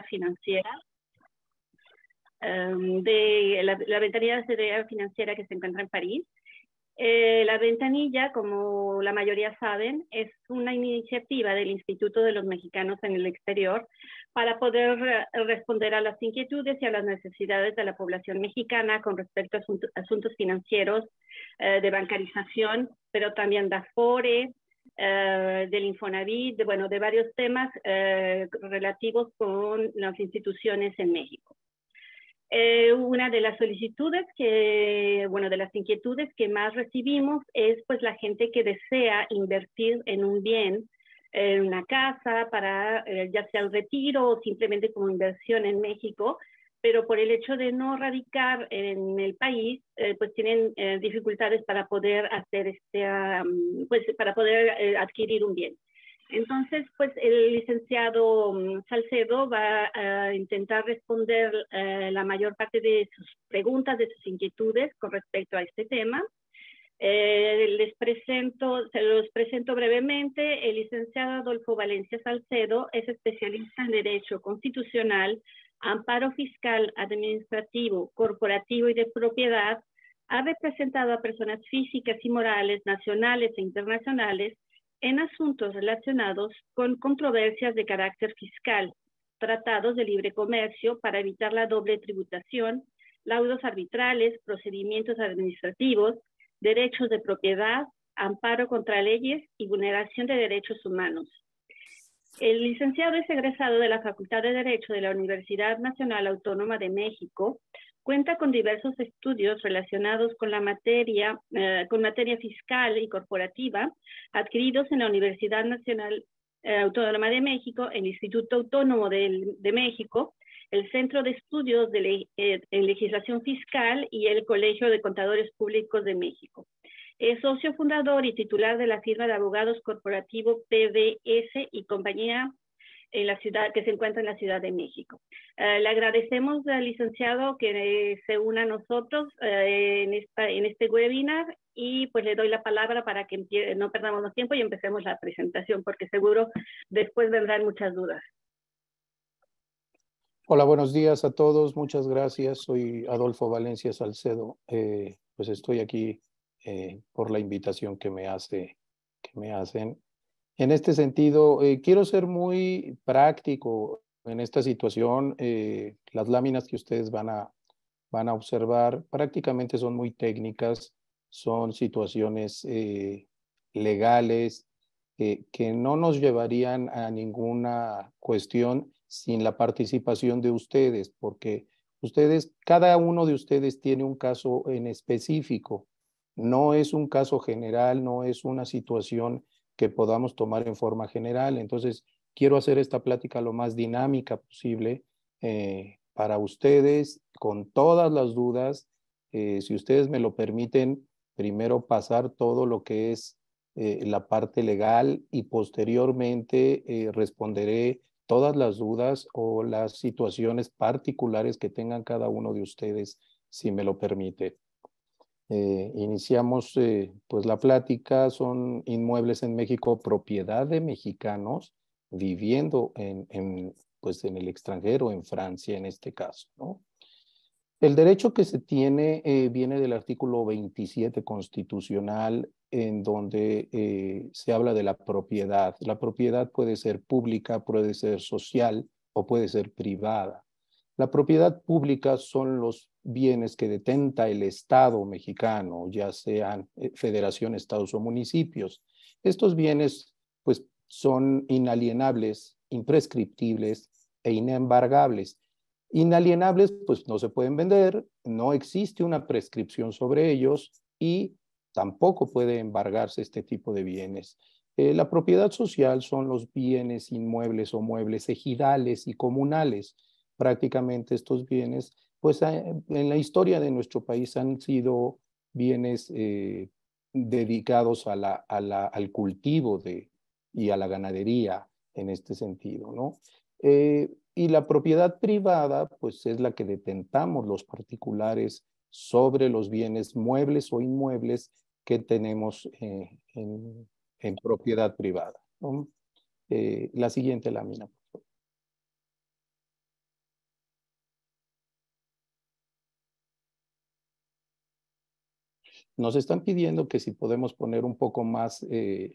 financiera, de la ventanilla de asesoría financiera que se encuentra en París. La ventanilla, como la mayoría saben, es una iniciativa del Instituto de los Mexicanos en el Exterior para poder responder a las inquietudes y a las necesidades de la población mexicana con respecto a asuntos financieros, de bancarización, pero también de Afore, del Infonavit, de varios temas relativos con las instituciones en México. Una de las solicitudes de las inquietudes que más recibimos es pues la gente que desea invertir en un bien, en una casa, para ya sea un retiro o simplemente como inversión en México, pero por el hecho de no radicar en el país, pues tienen dificultades para poder hacer para poder adquirir un bien. Entonces, pues el licenciado Salcedo va a intentar responder la mayor parte de sus preguntas, de sus inquietudes con respecto a este tema. Se los presento brevemente. El licenciado Adolfo Valencia Salcedo es especialista en Derecho Constitucional, Amparo Fiscal, Administrativo, Corporativo y de Propiedad. Ha representado a personas físicas y morales, nacionales e internacionales, en asuntos relacionados con controversias de carácter fiscal, tratados de libre comercio para evitar la doble tributación, laudos arbitrales, procedimientos administrativos, derechos de propiedad, amparo contra leyes y vulneración de derechos humanos. El licenciado es egresado de la Facultad de Derecho de la Universidad Nacional Autónoma de México. Cuenta con diversos estudios relacionados con materia fiscal y corporativa, adquiridos en la Universidad Nacional Autónoma de México, el Instituto Autónomo de México, el Centro de Estudios en Legislación Fiscal y el Colegio de Contadores Públicos de México. Es socio fundador y titular de la firma de abogados corporativo PDS y compañía que se encuentra en la Ciudad de México. Le agradecemos al licenciado que se una a nosotros en este webinar, y pues le doy la palabra para que no perdamos más tiempo y empecemos la presentación, porque seguro después vendrán muchas dudas. Hola, buenos días a todos. Muchas gracias. Soy Adolfo Valencia Salcedo. Pues estoy aquí por la invitación que me hacen. En este sentido, quiero ser muy práctico en esta situación. Las láminas que ustedes van a observar prácticamente son muy técnicas, son situaciones legales que no nos llevarían a ninguna cuestión sin la participación de ustedes, porque cada uno de ustedes tiene un caso en específico. No es un caso general, no es una situación que podamos tomar en forma general. Entonces, quiero hacer esta plática lo más dinámica posible para ustedes, con todas las dudas. Si ustedes me lo permiten, primero pasar todo lo que es la parte legal y posteriormente responderé todas las dudas o las situaciones particulares que tengan cada uno de ustedes, si me lo permite. Iniciamos pues la plática. Son inmuebles en México, propiedad de mexicanos viviendo pues en el extranjero, en Francia en este caso, ¿no? El derecho que se tiene viene del artículo 27 constitucional, en donde se habla de la propiedad. La propiedad puede ser pública, puede ser social o puede ser privada. La propiedad pública son los bienes que detenta el Estado mexicano, ya sean federación, estados o municipios. Estos bienes pues son inalienables, imprescriptibles e inembargables. Inalienables pues no se pueden vender, no existe una prescripción sobre ellos y tampoco puede embargarse este tipo de bienes. La propiedad social son los bienes inmuebles o muebles ejidales y comunales. Prácticamente estos bienes, pues en la historia de nuestro país han sido bienes dedicados al cultivo y a la ganadería en este sentido, ¿no? Y la propiedad privada, pues es la que detentamos los particulares sobre los bienes muebles o inmuebles que tenemos en propiedad privada, ¿no? La siguiente lámina, por favor. Nos están pidiendo que si podemos poner un poco más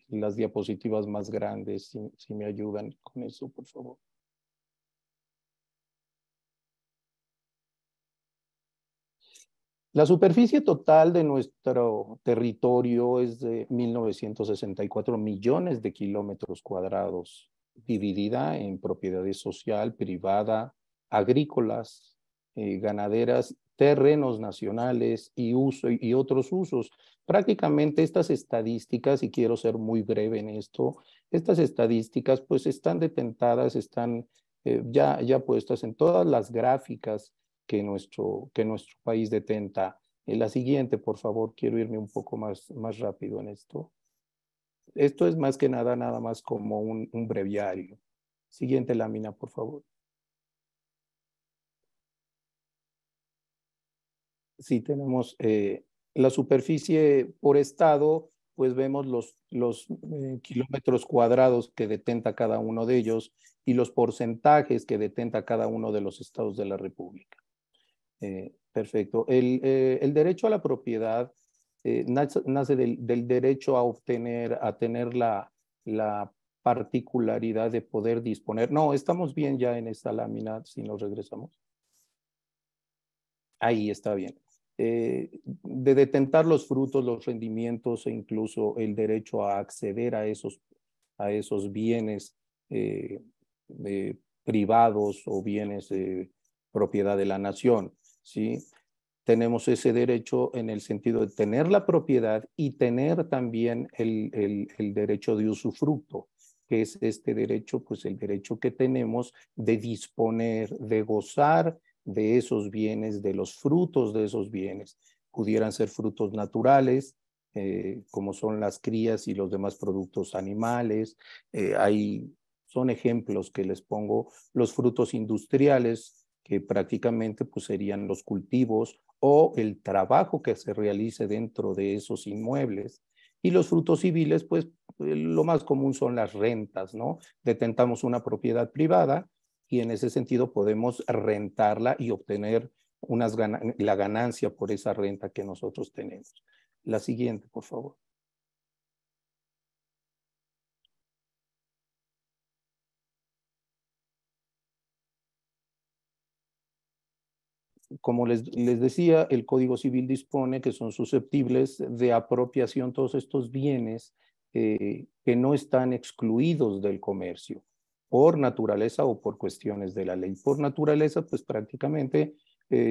las diapositivas más grandes, si me ayudan con eso, por favor. La superficie total de nuestro territorio es de 1.964 millones de kilómetros cuadrados, dividida en propiedades social, privada, agrícolas, ganaderas, terrenos nacionales y otros usos. Prácticamente estas estadísticas, y quiero ser muy breve en esto, estas estadísticas pues están detentadas, están ya puestas en todas las gráficas que nuestro país detenta. La siguiente, por favor, quiero irme un poco más rápido en esto. Esto es más que nada más como un breviario. Siguiente lámina, por favor. Sí, tenemos la superficie por estado, pues vemos los kilómetros cuadrados que detenta cada uno de ellos y los porcentajes que detenta cada uno de los estados de la República. Perfecto. El derecho a la propiedad nace del derecho a tener la particularidad de poder disponer. No, estamos bien ya en esta lámina, si nos regresamos. Ahí está bien. De detentar los frutos, los rendimientos e incluso el derecho a acceder a esos bienes eh, privados o bienes de propiedad de la nación, ¿sí? Tenemos ese derecho en el sentido de tener la propiedad y tener también el derecho de usufructo, que es este derecho, pues el derecho que tenemos de disponer, de gozar de esos bienes, de los frutos de esos bienes. Pudieran ser frutos naturales, como son las crías y los demás productos animales. Son ejemplos que les pongo, los frutos industriales, que prácticamente pues, serían los cultivos o el trabajo que se realice dentro de esos inmuebles. Y los frutos civiles, pues lo más común son las rentas, ¿no? Detentamos una propiedad privada y en ese sentido podemos rentarla y obtener la ganancia por esa renta que nosotros tenemos. La siguiente, por favor. Como les decía, el Código Civil dispone que son susceptibles de apropiación todos estos bienes que no están excluidos del comercio por naturaleza o por cuestiones de la ley. Por naturaleza, pues prácticamente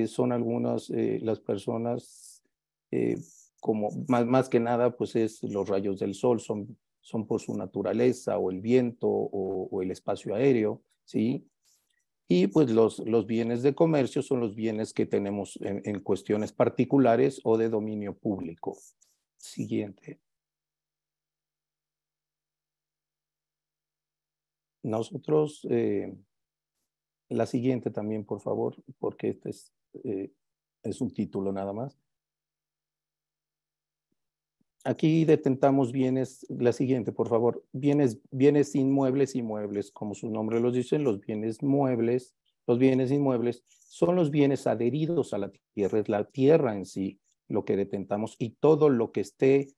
son algunas las personas, eh, como más que nada, pues es los rayos del sol, son por su naturaleza o el viento o el espacio aéreo, ¿sí? Y pues los bienes de comercio son los bienes que tenemos en cuestiones particulares o de dominio público. Siguiente. Nosotros, la siguiente también, por favor, porque este es un título nada más. Aquí detentamos bienes, la siguiente, por favor, bienes inmuebles y muebles, como su nombre los dice, los bienes inmuebles son los bienes adheridos a la tierra, es la tierra en sí lo que detentamos y todo lo que esté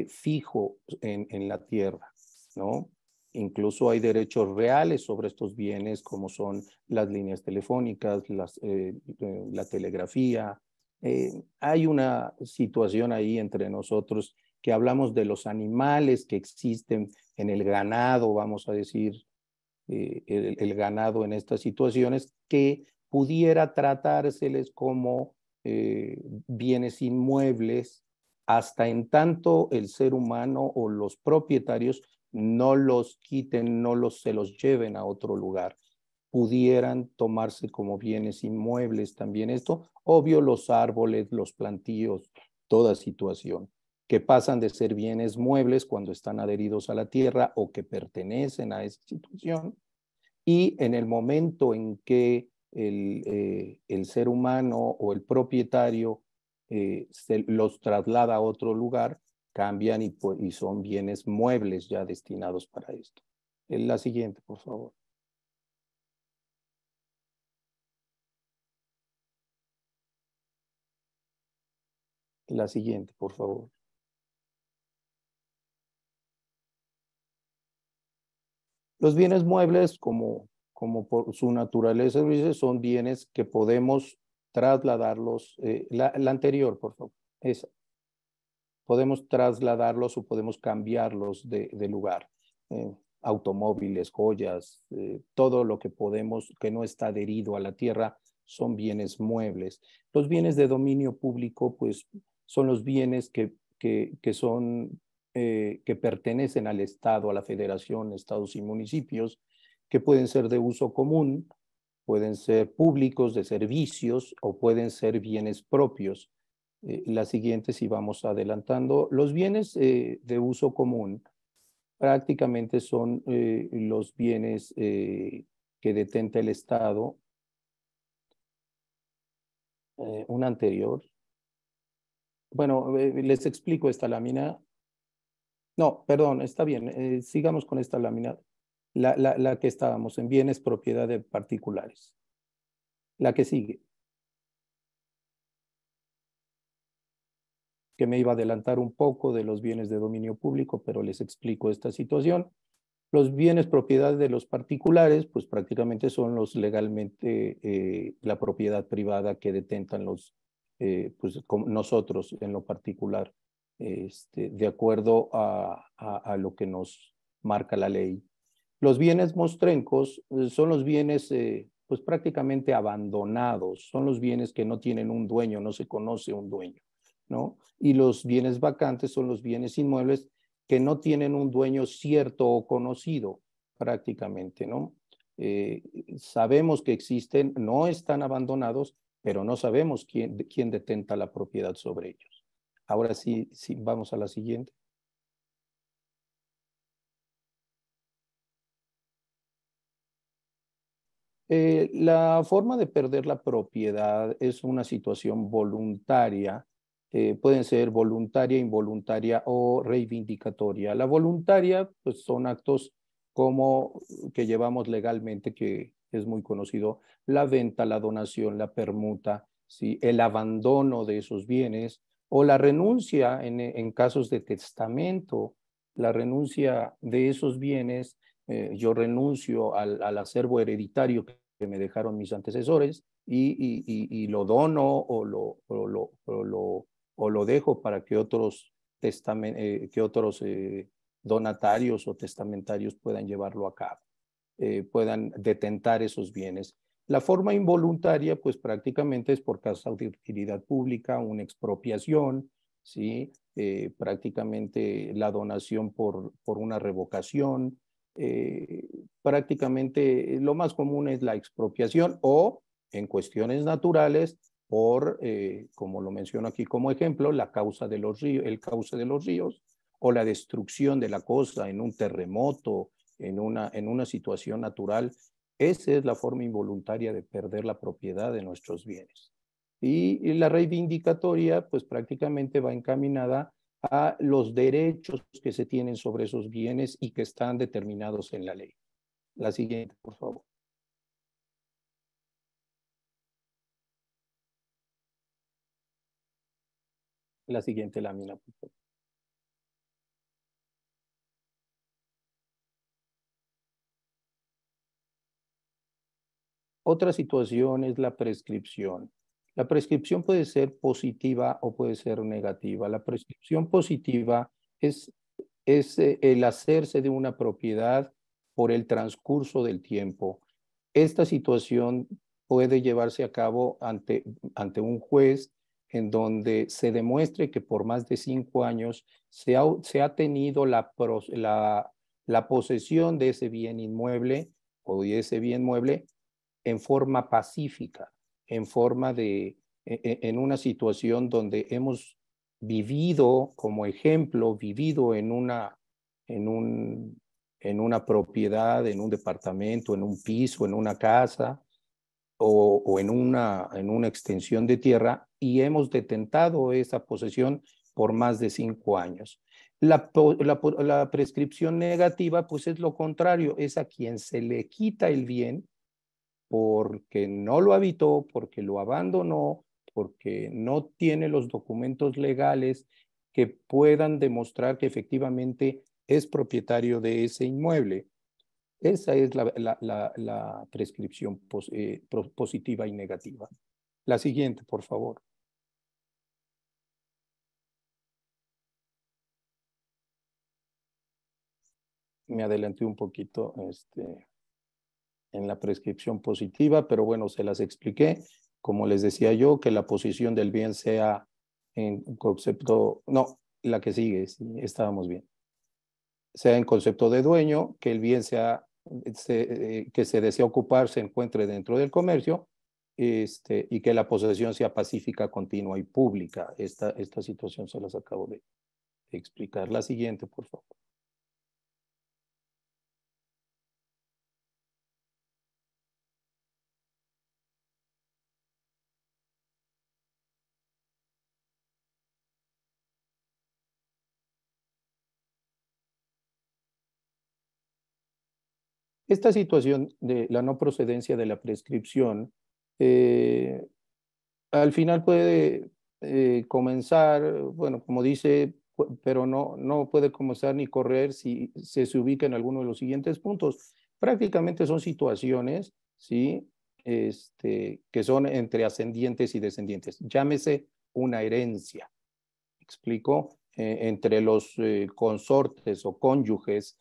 fijo en la tierra, ¿no? Incluso hay derechos reales sobre estos bienes, como son las líneas telefónicas, la telegrafía. Hay una situación ahí entre nosotros que hablamos de los animales que existen en el ganado, vamos a decir, el ganado en estas situaciones, que pudiera tratárseles como bienes inmuebles, hasta en tanto el ser humano o los propietarios no los quiten, se los lleven a otro lugar. Pudieran tomarse como bienes inmuebles también esto. Obvio, los árboles, los plantíos, toda situación que pasan de ser bienes muebles cuando están adheridos a la tierra o que pertenecen a esa situación, y en el momento en que el ser humano o el propietario se los traslada a otro lugar, cambian y son bienes muebles ya destinados para esto. La siguiente, por favor. La siguiente, por favor. Los bienes muebles, como por su naturaleza, son bienes que podemos trasladarlos. La anterior, por favor. Esa. Podemos trasladarlos o podemos cambiarlos de lugar. Automóviles, joyas, todo lo que podemos, que no está adherido a la tierra, son bienes muebles. Los bienes de dominio público, pues, son los bienes que pertenecen al Estado, a la Federación, estados y municipios, que pueden ser de uso común, pueden ser públicos, de servicios, o pueden ser bienes propios. La siguiente, si vamos adelantando, los bienes de uso común prácticamente son los bienes que detenta el Estado. Una anterior. Bueno, les explico esta lámina. No, perdón, está bien. Sigamos con esta lámina. La que estábamos en bienes propiedad de particulares. La que sigue. Que me iba a adelantar un poco de los bienes de dominio público, pero les explico esta situación. Los bienes propiedad de los particulares, pues prácticamente son los legalmente la propiedad privada que detentan los, pues nosotros en lo particular, de acuerdo a lo que nos marca la ley. Los bienes mostrencos son los bienes pues prácticamente abandonados, son los bienes que no tienen un dueño, no se conoce un dueño, ¿no? Y los bienes vacantes son los bienes inmuebles que no tienen un dueño cierto o conocido prácticamente, ¿no? Sabemos que existen, no están abandonados, pero no sabemos quién detenta la propiedad sobre ellos. Ahora sí, vamos a la siguiente. La forma de perder la propiedad es una situación voluntaria. Pueden ser voluntaria, involuntaria o reivindicatoria. La voluntaria, pues son actos como que llevamos legalmente, que es muy conocido, la venta, la donación, la permuta, ¿sí? El abandono de esos bienes o la renuncia en casos de testamento, la renuncia de esos bienes. Yo renuncio al acervo hereditario que me dejaron mis antecesores y lo dono o lo dejo para que otros, donatarios o testamentarios puedan llevarlo a cabo, puedan detentar esos bienes. La forma involuntaria, pues prácticamente es por causa de utilidad pública, una expropiación, ¿sí? Prácticamente la donación por una revocación. Prácticamente lo más común es la expropiación o en cuestiones naturales por, como lo menciono aquí como ejemplo, la causa de los ríos, el cauce de los ríos o la destrucción de la costa en un terremoto, en una situación natural. Esa es la forma involuntaria de perder la propiedad de nuestros bienes. Y la reivindicatoria, pues prácticamente va encaminada a los derechos que se tienen sobre esos bienes y que están determinados en la ley. La siguiente, por favor. La siguiente lámina, por favor. Otra situación es la prescripción. La prescripción puede ser positiva o puede ser negativa. La prescripción positiva es el hacerse de una propiedad por el transcurso del tiempo. Esta situación puede llevarse a cabo ante un juez en donde se demuestre que por más de 5 años se ha tenido la posesión de ese bien inmueble o de ese bien mueble en forma pacífica, en forma en una situación donde hemos vivido como ejemplo, vivido en una propiedad, en un departamento, en un piso, en una casa o en una extensión de tierra y hemos detentado esa posesión por más de 5 años. La prescripción negativa, pues es lo contrario, es a quien se le quita el bien porque no lo habitó, porque lo abandonó, porque no tiene los documentos legales que puedan demostrar que efectivamente es propietario de ese inmueble. Esa es la prescripción positiva y negativa. La siguiente, por favor. Me adelanté un poquito en la prescripción positiva, pero bueno, se las expliqué. Como les decía yo, que la posición del bien sea en concepto, no, la que sigue, sí, estábamos bien, sea en concepto de dueño, que el bien sea, que se desea ocupar se encuentre dentro del comercio, y que la posesión sea pacífica, continua y pública. Esta situación se las acabo de explicar. La siguiente, por favor. Esta situación de la no procedencia de la prescripción, al final puede comenzar, bueno, como dice, pero no puede comenzar ni correr si se ubica en alguno de los siguientes puntos. Prácticamente son situaciones, ¿sí? Que son entre ascendientes y descendientes. Llámese una herencia, ¿explico? Entre los consortes o cónyuges,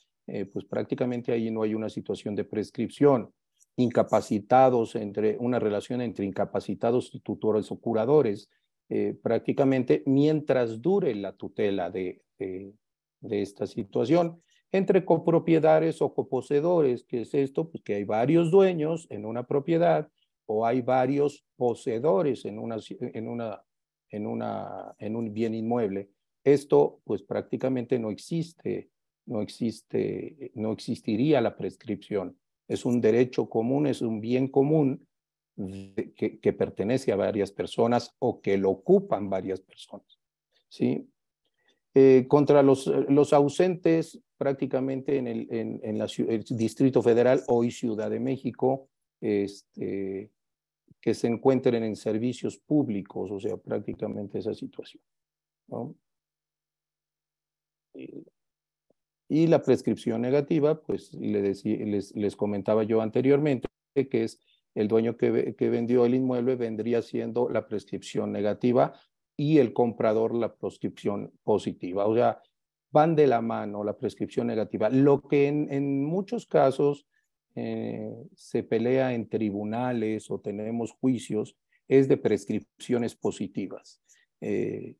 pues prácticamente ahí no hay una situación de prescripción. Incapacitados, entre una relación entre incapacitados y tutores o curadores, prácticamente mientras dure la tutela de esta situación. Entre copropiedades o coposeedores, ¿qué es esto? Pues que hay varios dueños en una propiedad o hay varios poseedores en un bien inmueble. Esto pues prácticamente no existiría la prescripción. Es un derecho común, es un bien común que pertenece a varias personas o que lo ocupan varias personas, ¿sí? Contra los ausentes prácticamente el Distrito Federal, hoy Ciudad de México, que se encuentren en servicios públicos, o sea, prácticamente esa situación, ¿no? Y la prescripción negativa, pues les comentaba yo anteriormente, que es el dueño que vendió el inmueble vendría siendo la prescripción negativa y el comprador la prescripción positiva. O sea, van de la mano la prescripción negativa. Lo que en muchos casos se pelea en tribunales o tenemos juicios es de prescripciones positivas.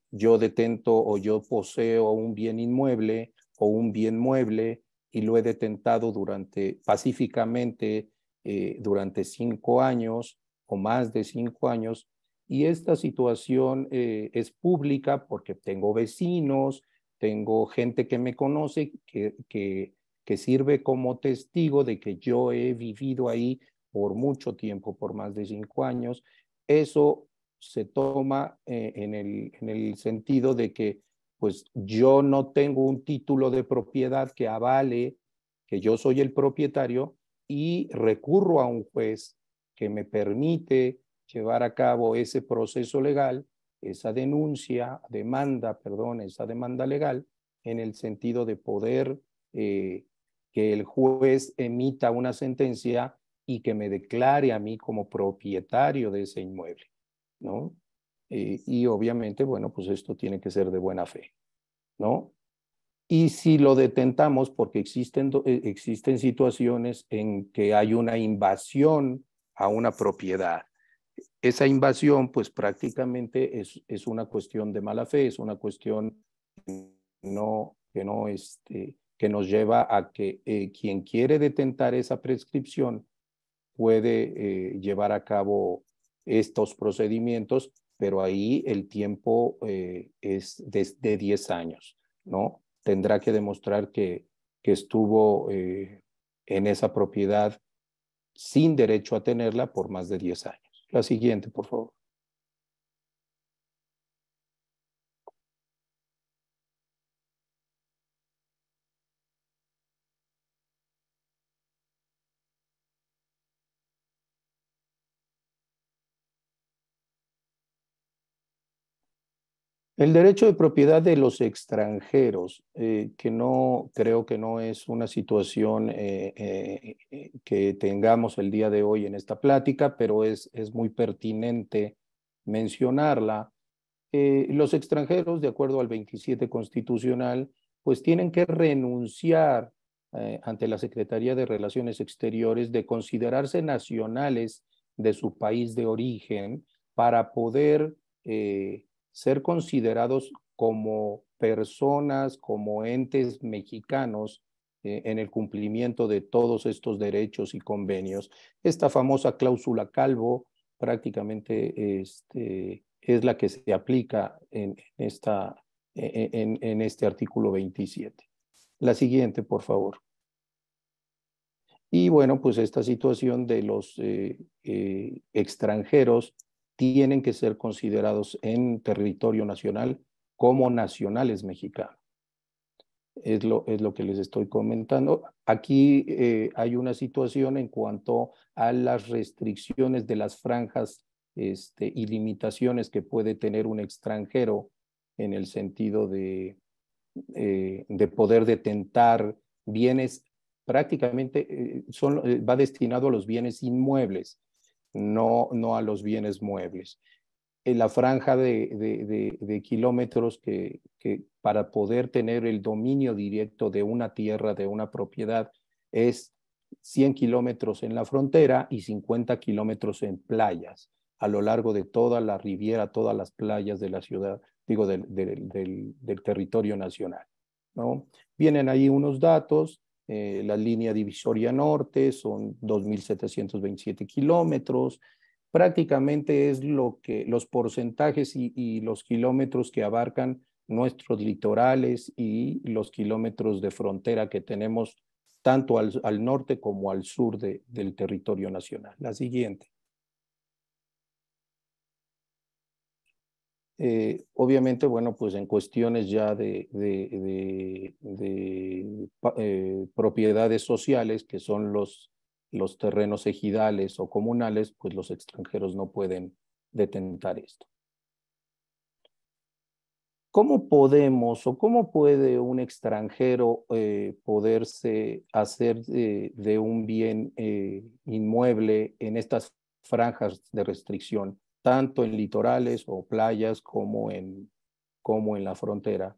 Yo detento o yo poseo un bien inmueble o un bien mueble y lo he detentado pacíficamente durante 5 años o más de 5 años. Y esta situación es pública porque tengo vecinos, tengo gente que me conoce, que sirve como testigo de que yo he vivido ahí por mucho tiempo, por más de 5 años. Eso se toma en el sentido de que pues yo no tengo un título de propiedad que avale que yo soy el propietario y recurro a un juez que me permite llevar a cabo ese proceso legal, esa esa demanda legal, en el sentido de poder que el juez emita una sentencia y que me declare a mí como propietario de ese inmueble, ¿no? Y obviamente, bueno, pues esto tiene que ser de buena fe, ¿no? Y si lo detentamos, porque existen situaciones en que hay una invasión a una propiedad. Esa invasión, pues prácticamente es una cuestión de mala fe, es una cuestión que nos lleva a que quien quiere detentar esa prescripción puede llevar a cabo estos procedimientos, pero ahí el tiempo es de 10 años, ¿no? Tendrá que demostrar que estuvo en esa propiedad sin derecho a tenerla por más de 10 años. La siguiente, por favor. El derecho de propiedad de los extranjeros, que no creo que no es una situación que tengamos el día de hoy en esta plática, pero es muy pertinente mencionarla. Los extranjeros, de acuerdo al 27 constitucional, pues tienen que renunciar ante la Secretaría de Relaciones Exteriores de considerarse nacionales de su país de origen para poder ser considerados como personas, como entes mexicanos en el cumplimiento de todos estos derechos y convenios. Esta famosa cláusula Calvo prácticamente es la que se aplica en este artículo 27. La siguiente, por favor. Y bueno, pues esta situación de los extranjeros tienen que ser considerados en territorio nacional como nacionales mexicanos. Es lo que les estoy comentando. Aquí hay una situación en cuanto a las restricciones de las franjas y limitaciones que puede tener un extranjero en el sentido de poder detentar bienes, prácticamente va destinado a los bienes inmuebles, no a los bienes muebles. En la franja de kilómetros que para poder tener el dominio directo de una tierra, de una propiedad, es 100 kilómetros en la frontera y 50 kilómetros en playas, a lo largo de toda la riviera, todas las playas de la ciudad, digo, del territorio nacional, ¿no? Vienen ahí unos datos. La línea divisoria norte son 2.727 kilómetros. Prácticamente es los porcentajes y los kilómetros que abarcan nuestros litorales y los kilómetros de frontera que tenemos tanto al norte como al sur del territorio nacional. La siguiente. Obviamente, bueno, pues en cuestiones ya de propiedades sociales, que son los terrenos ejidales o comunales, pues los extranjeros no pueden detentar esto. ¿Cómo podemos o cómo puede un extranjero poderse hacer de un bien inmueble en estas franjas de restricción, tanto en litorales o playas como en la frontera?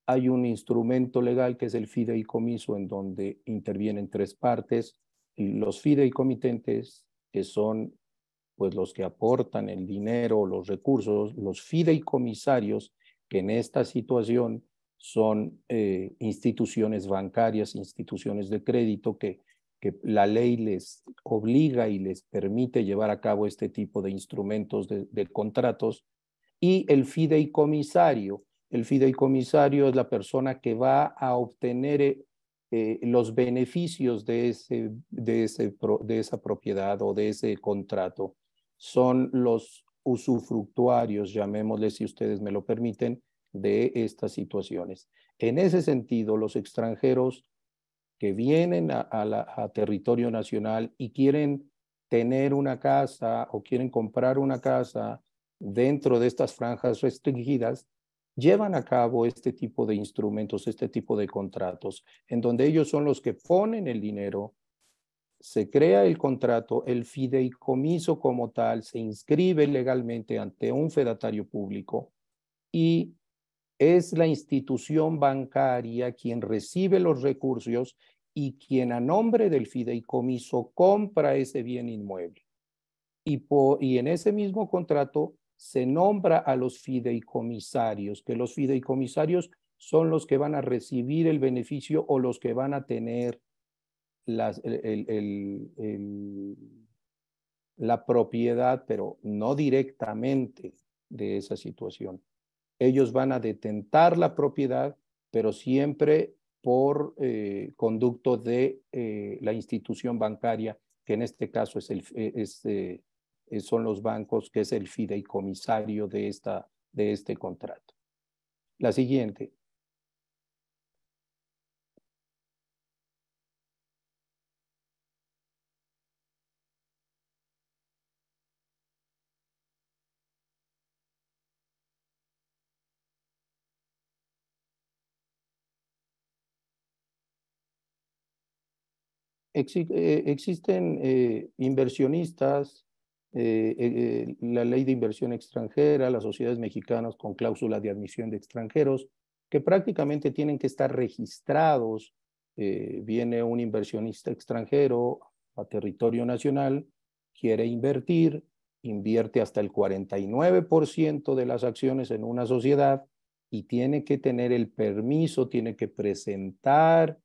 Hay un instrumento legal que es el fideicomiso, en donde intervienen tres partes, y los fideicomitentes, que son pues los que aportan el dinero, los recursos, los fideicomisarios, que en esta situación son instituciones bancarias, instituciones de crédito que la ley les obliga y les permite llevar a cabo este tipo de instrumentos de contratos. Y el fideicomisario. El fideicomisario es la persona que va a obtener los beneficios de esa propiedad o de ese contrato. Son los usufructuarios, llamémosle si ustedes me lo permiten, de estas situaciones. En ese sentido, los extranjeros que vienen a territorio nacional y quieren tener una casa o quieren comprar una casa dentro de estas franjas restringidas, llevan a cabo este tipo de instrumentos, este tipo de contratos, en donde ellos son los que ponen el dinero, se crea el contrato, el fideicomiso como tal se inscribe legalmente ante un fedatario público y es la institución bancaria quien recibe los recursos y quien a nombre del fideicomiso compra ese bien inmueble. Y en ese mismo contrato se nombra a los fideicomisarios, que los fideicomisarios son los que van a recibir el beneficio o los que van a tener la propiedad, pero no directamente de esa situación. Ellos van a detentar la propiedad, pero siempre por conducto de la institución bancaria, que en este caso son los bancos, que es el fideicomisario de este contrato. La siguiente. Existen inversionistas, la ley de inversión extranjera, las sociedades mexicanas con cláusula de admisión de extranjeros, que prácticamente tienen que estar registrados. Viene un inversionista extranjero a territorio nacional, quiere invertir, invierte hasta el 49% de las acciones en una sociedad y tiene que tener el permiso, tiene que presentar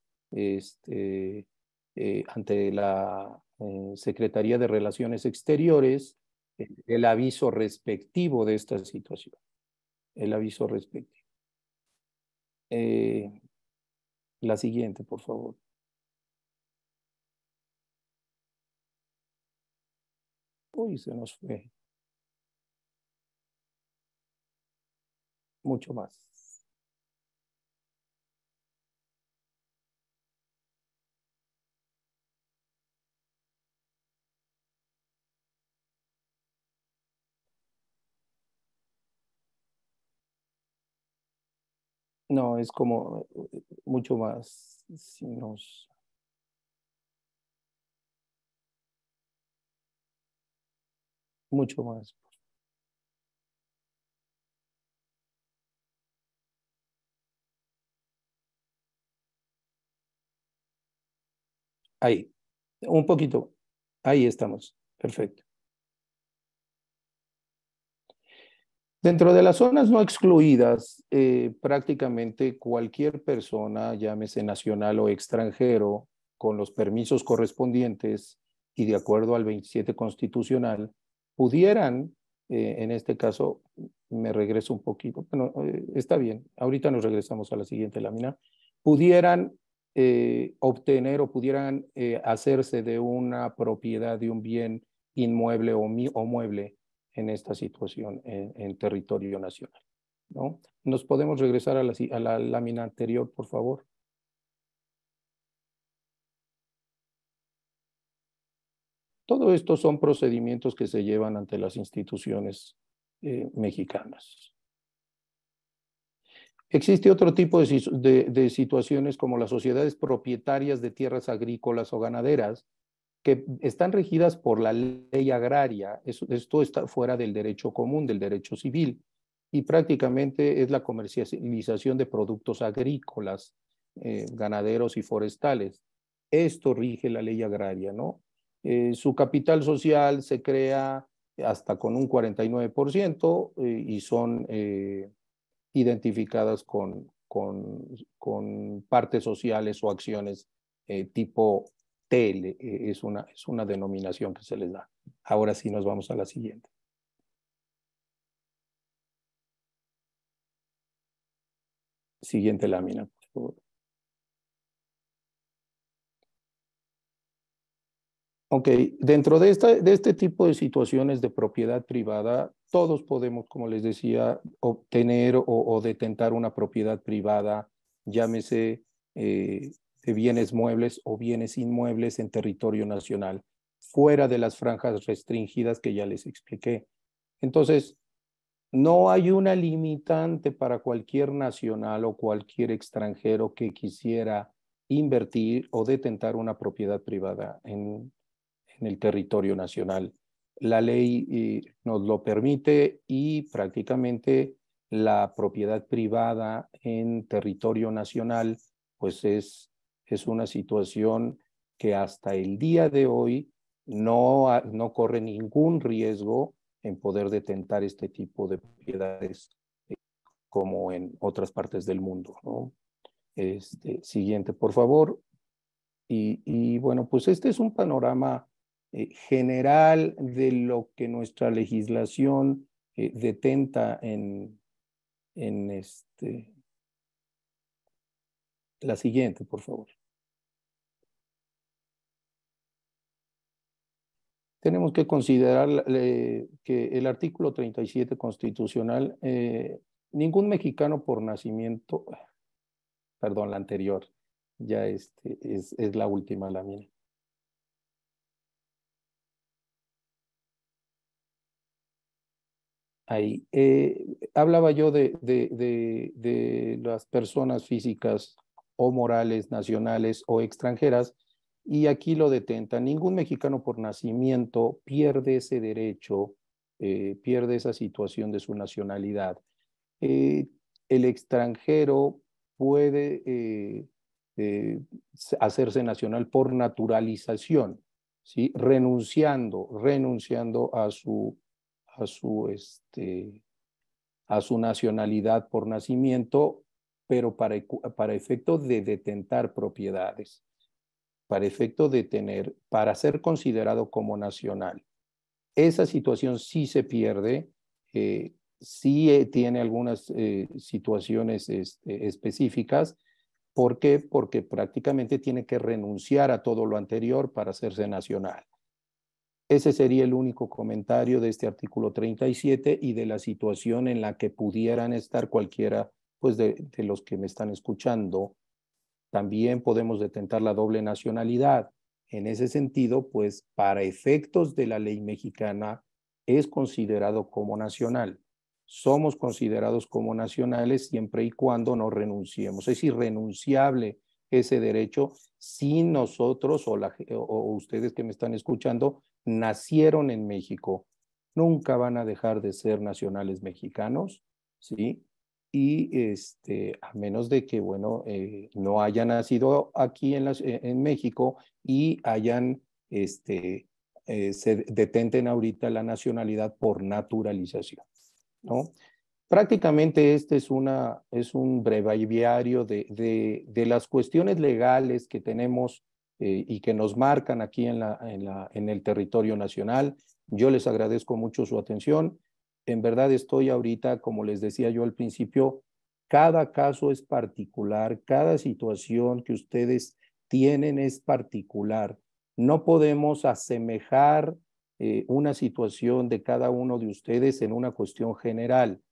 ante la Secretaría de Relaciones Exteriores el aviso respectivo de esta situación. El aviso respectivo. La siguiente, por favor. Uy, se nos fue. Mucho más. No, es como mucho más. Si nos... Mucho más. Ahí, un poquito. Ahí estamos. Perfecto. Dentro de las zonas no excluidas, prácticamente cualquier persona, llámese nacional o extranjero, con los permisos correspondientes y de acuerdo al 27 constitucional, pudieran, en este caso, me regreso un poquito, bueno, está bien, ahorita nos regresamos a la siguiente lámina, pudieran obtener o pudieran hacerse de una propiedad de un bien inmueble o mueble en esta situación en territorio nacional, ¿no? ¿Nos podemos regresar a la lámina anterior, por favor? Todo esto son procedimientos que se llevan ante las instituciones mexicanas. Existe otro tipo de situaciones como las sociedades propietarias de tierras agrícolas o ganaderas que están regidas por la ley agraria. Esto está fuera del derecho común, del derecho civil, y prácticamente es la comercialización de productos agrícolas, ganaderos y forestales. Esto rige la ley agraria, ¿no? Su capital social se crea hasta con un 49% y son identificadas con partes sociales o acciones tipo TL, es una denominación que se les da. Ahora sí nos vamos a la siguiente. Siguiente lámina, por favor. Ok, dentro de este tipo de situaciones de propiedad privada, todos podemos, como les decía, obtener o detentar una propiedad privada, llámese de bienes muebles o bienes inmuebles en territorio nacional, fuera de las franjas restringidas que ya les expliqué. Entonces, no hay una limitante para cualquier nacional o cualquier extranjero que quisiera invertir o detentar una propiedad privada en el territorio nacional. La ley nos lo permite y prácticamente la propiedad privada en territorio nacional pues es una situación que hasta el día de hoy no corre ningún riesgo en poder detentar este tipo de propiedades como en otras partes del mundo, ¿no? Siguiente, por favor. Y bueno, pues este es un panorama general de lo que nuestra legislación detenta en la siguiente, por favor. Tenemos que considerar que el artículo 37 constitucional, ningún mexicano por nacimiento, perdón, la anterior, ya es la última lámina. Ahí. Hablaba yo de las personas físicas o morales, nacionales o extranjeras, y aquí lo detenta. Ningún mexicano por nacimiento pierde ese derecho, pierde esa situación de su nacionalidad. El extranjero puede hacerse nacional por naturalización, ¿sí? Renunciando a su nacionalidad por nacimiento, pero para efecto de detentar propiedades, para efecto de para ser considerado como nacional. Esa situación sí se pierde, sí tiene algunas situaciones específicas. ¿Por qué? Porque prácticamente tiene que renunciar a todo lo anterior para hacerse nacional. Ese sería el único comentario de este artículo 37 y de la situación en la que pudieran estar cualquiera pues, de los que me están escuchando. También podemos detentar la doble nacionalidad. En ese sentido, pues para efectos de la ley mexicana es considerado como nacional. Somos considerados como nacionales siempre y cuando no renunciemos. Es irrenunciable ese derecho si nosotros o ustedes que me están escuchando nacieron en México. Nunca van a dejar de ser nacionales mexicanos, ¿sí? Y a menos de que, bueno, no hayan nacido aquí en México y se detenten ahorita la nacionalidad por naturalización, ¿no? Prácticamente este es un breviario de las cuestiones legales que tenemos y que nos marcan aquí en el territorio nacional. Yo les agradezco mucho su atención. En verdad estoy ahorita, como les decía yo al principio, cada caso es particular, cada situación que ustedes tienen es particular. No podemos asemejar una situación de cada uno de ustedes en una cuestión general.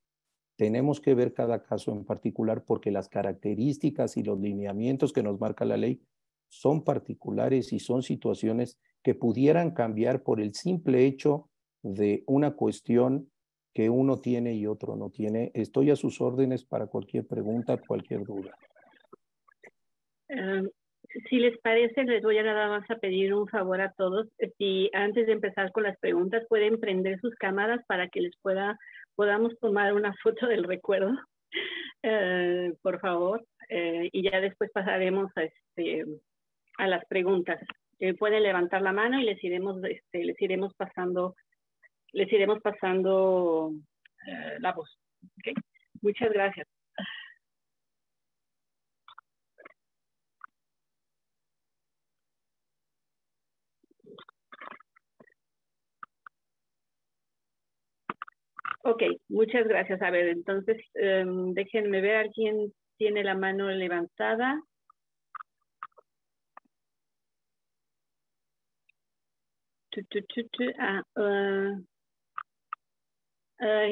Tenemos que ver cada caso en particular porque las características y los lineamientos que nos marca la ley son particulares y son situaciones que pudieran cambiar por el simple hecho de una cuestión que uno tiene y otro no tiene. Estoy a sus órdenes para cualquier pregunta, cualquier duda. Si les parece, les voy a nada más a pedir un favor a todos. Si antes de empezar con las preguntas pueden prender sus cámaras para que podamos tomar una foto del recuerdo, por favor. Y ya después pasaremos a las preguntas. Pueden levantar la mano y les iremos pasando la voz. ¿Okay? Muchas gracias. Ok, muchas gracias. A ver, entonces déjenme ver quién tiene la mano levantada.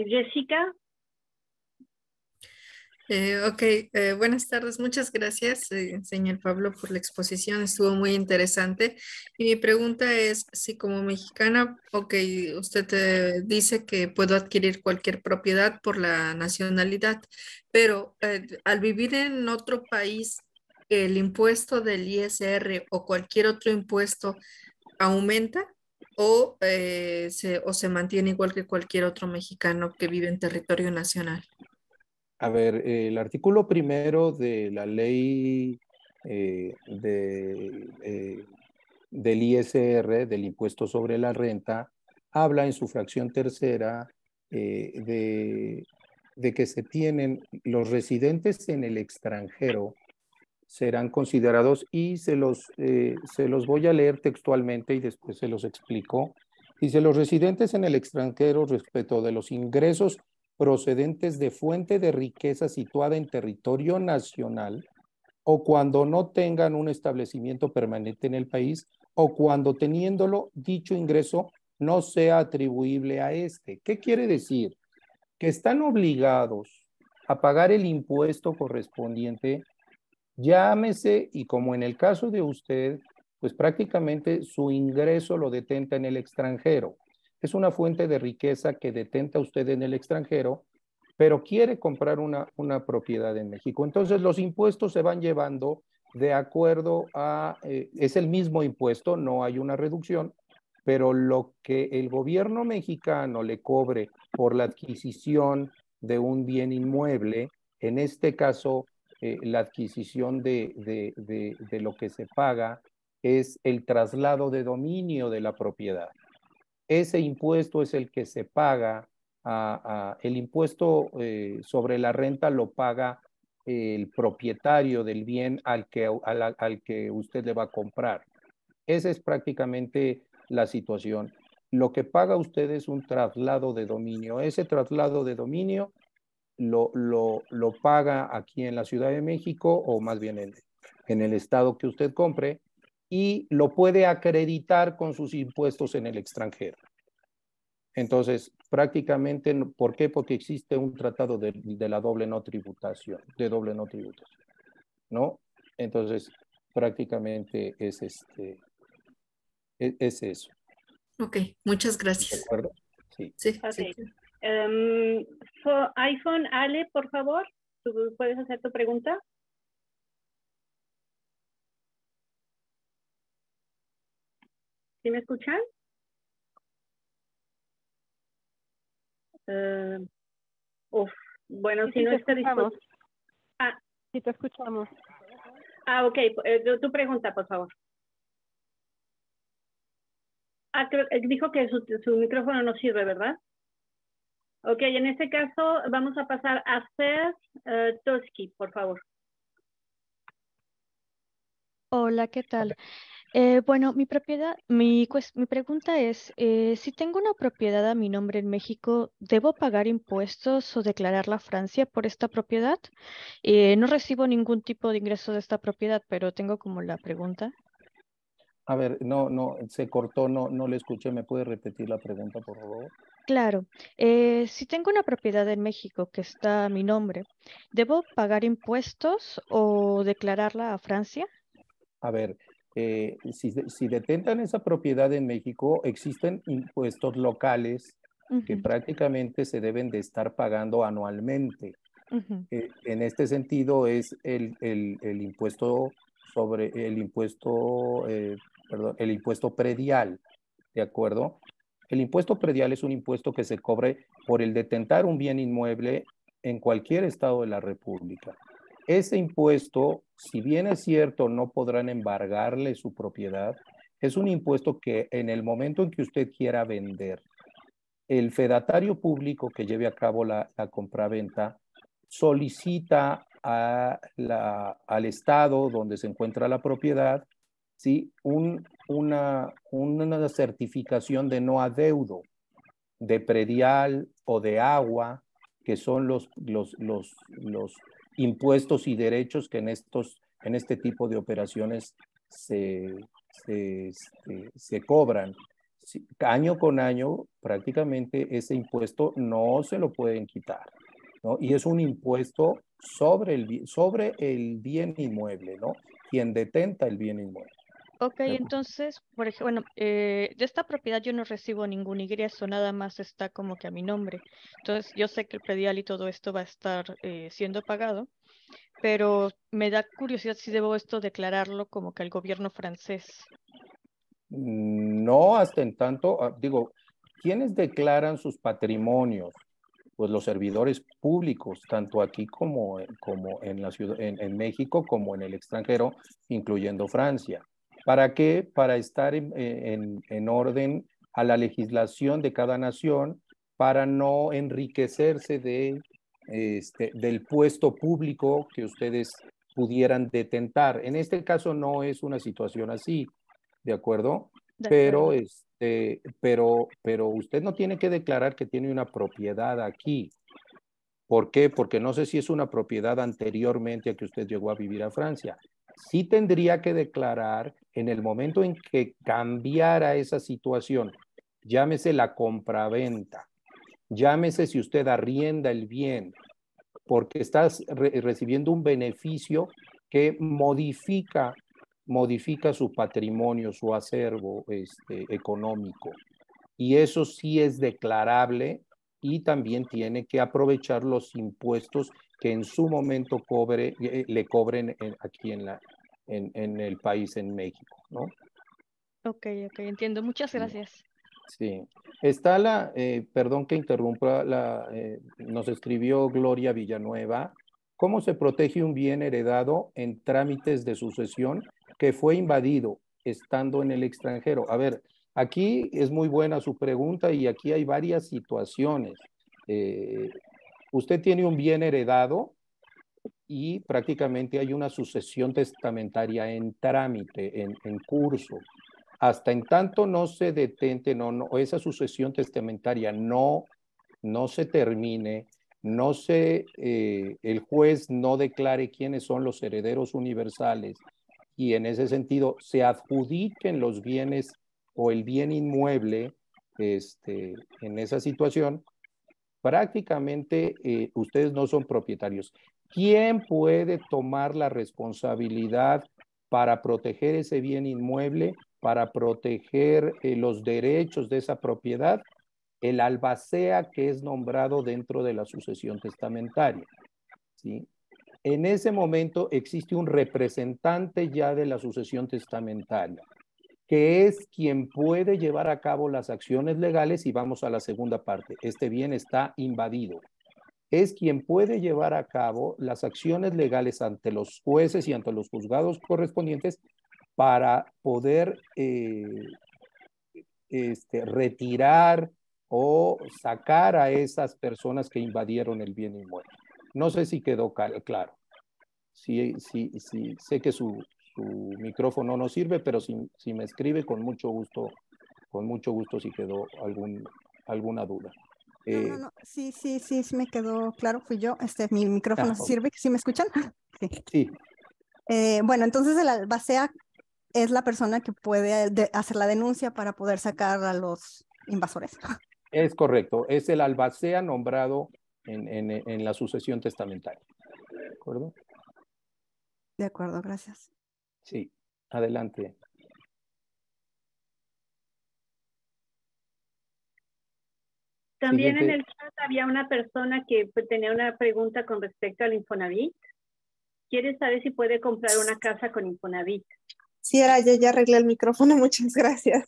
Jessica. Buenas tardes. Muchas gracias, señor Pablo, por la exposición. Estuvo muy interesante. Y mi pregunta es si como mexicana, usted dice que puedo adquirir cualquier propiedad por la nacionalidad, pero al vivir en otro país, ¿el impuesto del ISR o cualquier otro impuesto aumenta o se mantiene igual que cualquier otro mexicano que vive en territorio nacional? A ver, el artículo primero de la ley del ISR, del impuesto sobre la renta, habla en su fracción tercera de que se tienen los residentes en el extranjero serán considerados y se los voy a leer textualmente y después se los explico. Dice, los residentes en el extranjero respecto de los ingresos procedentes de fuente de riqueza situada en territorio nacional o cuando no tengan un establecimiento permanente en el país o cuando teniéndolo dicho ingreso no sea atribuible a este. ¿Qué quiere decir? Que están obligados a pagar el impuesto correspondiente, llámese, y como en el caso de usted, pues prácticamente su ingreso lo detenta en el extranjero. Es una fuente de riqueza que detenta usted en el extranjero, pero quiere comprar una propiedad en México. Entonces los impuestos se van llevando de acuerdo a, es el mismo impuesto, no hay una reducción, pero lo que el gobierno mexicano le cobre por la adquisición de un bien inmueble, en este caso, la adquisición de lo que se paga es el traslado de dominio de la propiedad. Ese impuesto es el que se paga, el impuesto sobre la renta lo paga el propietario del bien al que usted le va a comprar. Esa es prácticamente la situación. Lo que paga usted es un traslado de dominio. Ese traslado de dominio lo paga aquí en la Ciudad de México, o más bien en el estado que usted compre, y lo puede acreditar con sus impuestos en el extranjero. Entonces, prácticamente, ¿por qué? Porque existe un tratado de la doble no tributación, ¿no? Entonces, prácticamente es es eso. Ok, muchas ¿De gracias. acuerdo? Sí. Sí, Ok. sí. iPhone, Ale, por favor, ¿tú puedes hacer tu pregunta? ¿Sí me escuchan? Uf, bueno, Sí, si sí, no te está escuchamos. dispuesto. Ah, Sí, te escuchamos. ok, tu pregunta, por favor. Dijo que su micrófono no sirve, ¿verdad? Ok, en este caso vamos a pasar a Fer Toski, por favor. Hola, ¿qué tal? Bueno, mi pregunta es, si tengo una propiedad a mi nombre en México, ¿debo pagar impuestos o declararla a Francia por esta propiedad? No recibo ningún tipo de ingreso de esta propiedad, pero tengo como la pregunta. A ver, no, se cortó, no le escuché. ¿Me puede repetir la pregunta, por favor? Claro, si tengo una propiedad en México que está a mi nombre, ¿debo pagar impuestos o declararla a Francia? A ver, si detentan esa propiedad en México, existen impuestos locales que Ujú, prácticamente se deben de estar pagando anualmente. ujú. En este sentido es el impuesto sobre perdón, el impuesto predial, ¿de acuerdo? El impuesto predial es un impuesto que se cobre por el detentar un bien inmueble en cualquier estado de la República. Ese impuesto, si bien es cierto, no podrán embargarle su propiedad, es un impuesto que en el momento en que usted quiera vender, el fedatario público que lleve a cabo la compraventa solicita al estado donde se encuentra la propiedad, ¿sí? Una certificación de no adeudo, de predial o de agua, que son los impuestos y derechos que en este tipo de operaciones se cobran. Sí, año con año, prácticamente ese impuesto no se lo pueden quitar, ¿no? Y es un impuesto sobre el bien inmueble, ¿no? Quien detenta el bien inmueble. Ok, entonces, por ejemplo, bueno, de esta propiedad yo no recibo ningún ingreso, nada más está como que a mi nombre. Entonces, yo sé que el predial y todo esto va a estar siendo pagado, pero me da curiosidad si debo esto declararlo como que al gobierno francés. No hasta en tanto, digo, ¿quiénes declaran sus patrimonios? Pues los servidores públicos, tanto aquí como en la ciudad, en México, como en el extranjero, incluyendo Francia. ¿Para qué? Para estar en orden a la legislación de cada nación, para no enriquecerse del puesto público que ustedes pudieran detentar. En este caso no es una situación así, ¿de acuerdo? De Pero, acuerdo. pero usted no tiene que declarar que tiene una propiedad aquí. ¿Por qué? Porque no sé si es una propiedad anteriormente a que usted llegó a vivir a Francia. Sí tendría que declarar en el momento en que cambiara esa situación, llámese la compraventa, llámese si usted arrienda el bien, porque estás recibiendo un beneficio que modifica su patrimonio, su acervo económico. Y eso sí es declarable y también tiene que aprovechar los impuestos que en su momento le cobren aquí en el país, en México, ¿no? Ok, entiendo. Muchas Sí. gracias. Sí. Está perdón que interrumpa, nos escribió Gloria Villanueva, ¿cómo se protege un bien heredado en trámites de sucesión que fue invadido estando en el extranjero? A ver, aquí es muy buena su pregunta y aquí hay varias situaciones. Usted tiene un bien heredado y prácticamente hay una sucesión testamentaria en trámite, en curso. Hasta en tanto no se detente, esa sucesión testamentaria no se termine, el juez no declare quiénes son los herederos universales y en ese sentido se adjudiquen los bienes o el bien inmueble en esa situación, prácticamente ustedes no son propietarios. ¿Quién puede tomar la responsabilidad para proteger ese bien inmueble, para proteger los derechos de esa propiedad? El albacea que es nombrado dentro de la sucesión testamentaria, ¿sí? En ese momento existe un representante ya de la sucesión testamentaria, que es quien puede llevar a cabo las acciones legales, y vamos a la segunda parte, este bien está invadido. Es quien puede llevar a cabo las acciones legales ante los jueces y ante los juzgados correspondientes para poder retirar o sacar a esas personas que invadieron el bien inmueble. No sé si quedó claro. Sí, sé que su micrófono no sirve, pero si me escribe con mucho gusto si quedó alguna duda. No. Sí, me quedó claro, fui yo. Mi micrófono sí sirve, ¿sí me escuchan? Sí. Sí. Bueno, entonces el albacea es la persona que puede hacer la denuncia para poder sacar a los invasores. Es correcto, es el albacea nombrado en la sucesión testamentaria. ¿De acuerdo? De acuerdo, gracias. Sí, adelante. También Siguiente. en el chat había una persona que tenía una pregunta con respecto al Infonavit. Quiere saber si puede comprar una casa con Infonavit. Sí, era yo, ya arreglé el micrófono, muchas gracias.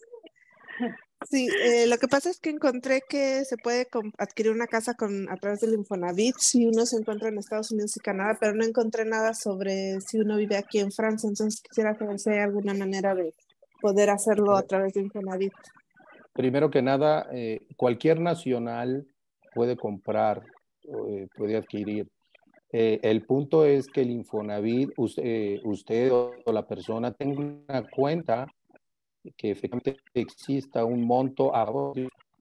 Sí, lo que pasa es que encontré que se puede adquirir una casa a través del Infonavit si uno se encuentra en Estados Unidos y Canadá, pero no encontré nada sobre si uno vive aquí en Francia, entonces quisiera saber si hay alguna manera de poder hacerlo a través de Infonavit. Primero que nada, cualquier nacional puede comprar, puede adquirir. El punto es que el Infonavit, usted o la persona tenga una cuenta, que efectivamente exista un monto a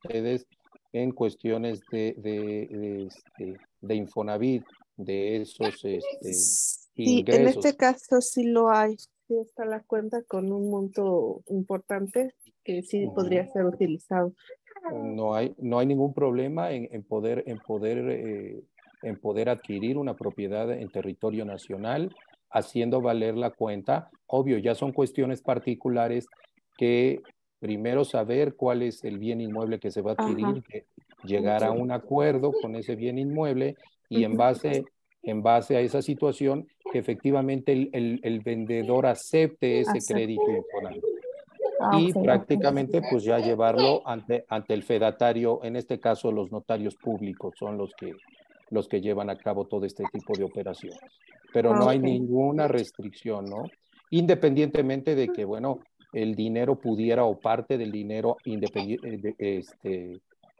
ustedes en cuestiones de Infonavit, de esos Sí, en ingresos. este caso sí lo hay. Sí está la cuenta con un monto importante que sí podría ser utilizado. No hay ningún problema en poder adquirir una propiedad en territorio nacional, haciendo valer la cuenta. Obvio, ya son cuestiones particulares que primero saber cuál es el bien inmueble que se va a adquirir, llegar a un acuerdo con ese bien inmueble y en base a esa situación que efectivamente el vendedor acepte ese crédito Infonavit. Y prácticamente pues ya llevarlo ante el fedatario, en este caso los notarios públicos son los que llevan a cabo todo este tipo de operaciones. Pero no hay ninguna restricción, ¿no? Independientemente de que, bueno, el dinero pudiera o parte del dinero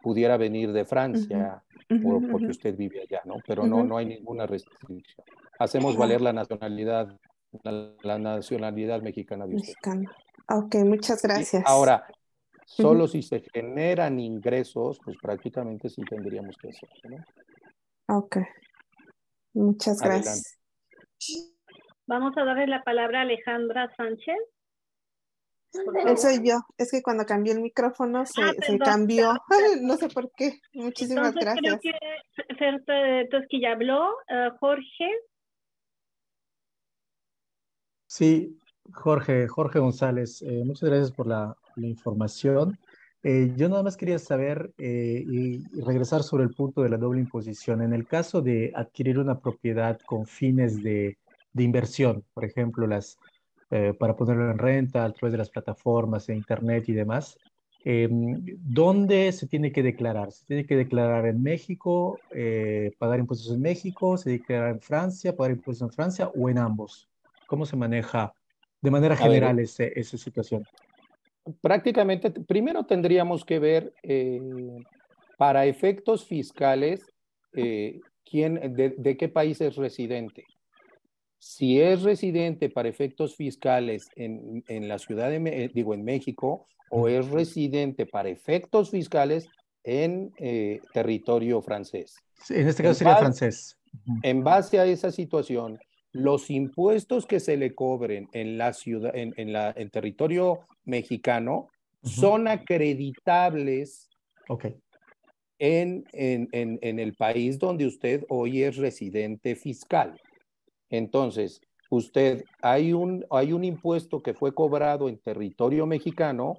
pudiera venir de Francia porque usted vive allá, ¿no? Pero no hay ninguna restricción. Hacemos valer la nacionalidad mexicana de usted. Ok, muchas gracias. Ahora, solo si se generan ingresos, pues prácticamente sí tendríamos que hacerlo, ¿no? Ok, muchas Adelante. gracias. Vamos a darle la palabra a Alejandra Sánchez. Soy yo, es que cuando cambié el micrófono se cambió, no sé por qué. Muchísimas gracias. Creo que Fer Tosquilla habló. Jorge. Sí, Jorge González, muchas gracias por la información. Yo nada más quería saber y regresar sobre el punto de la doble imposición. En el caso de adquirir una propiedad con fines de inversión, por ejemplo, para ponerlo en renta a través de las plataformas de internet y demás. ¿Dónde se tiene que declarar? ¿Se tiene que declarar en México, pagar impuestos en México, se tiene que declarar en Francia, pagar impuestos en Francia o en ambos? ¿Cómo se maneja de manera A ver, general esa situación? prácticamente, primero tendríamos que ver para efectos fiscales de qué país es residente. Si es residente para efectos fiscales en la ciudad de, digo, en México, o es residente para efectos fiscales en territorio francés. Sí, en este caso En sería base, francés. en base a esa situación, los impuestos que se le cobren en la ciudad, en territorio mexicano, son acreditables Ok, en el país donde usted hoy es residente fiscal. Entonces, hay un impuesto que fue cobrado en territorio mexicano,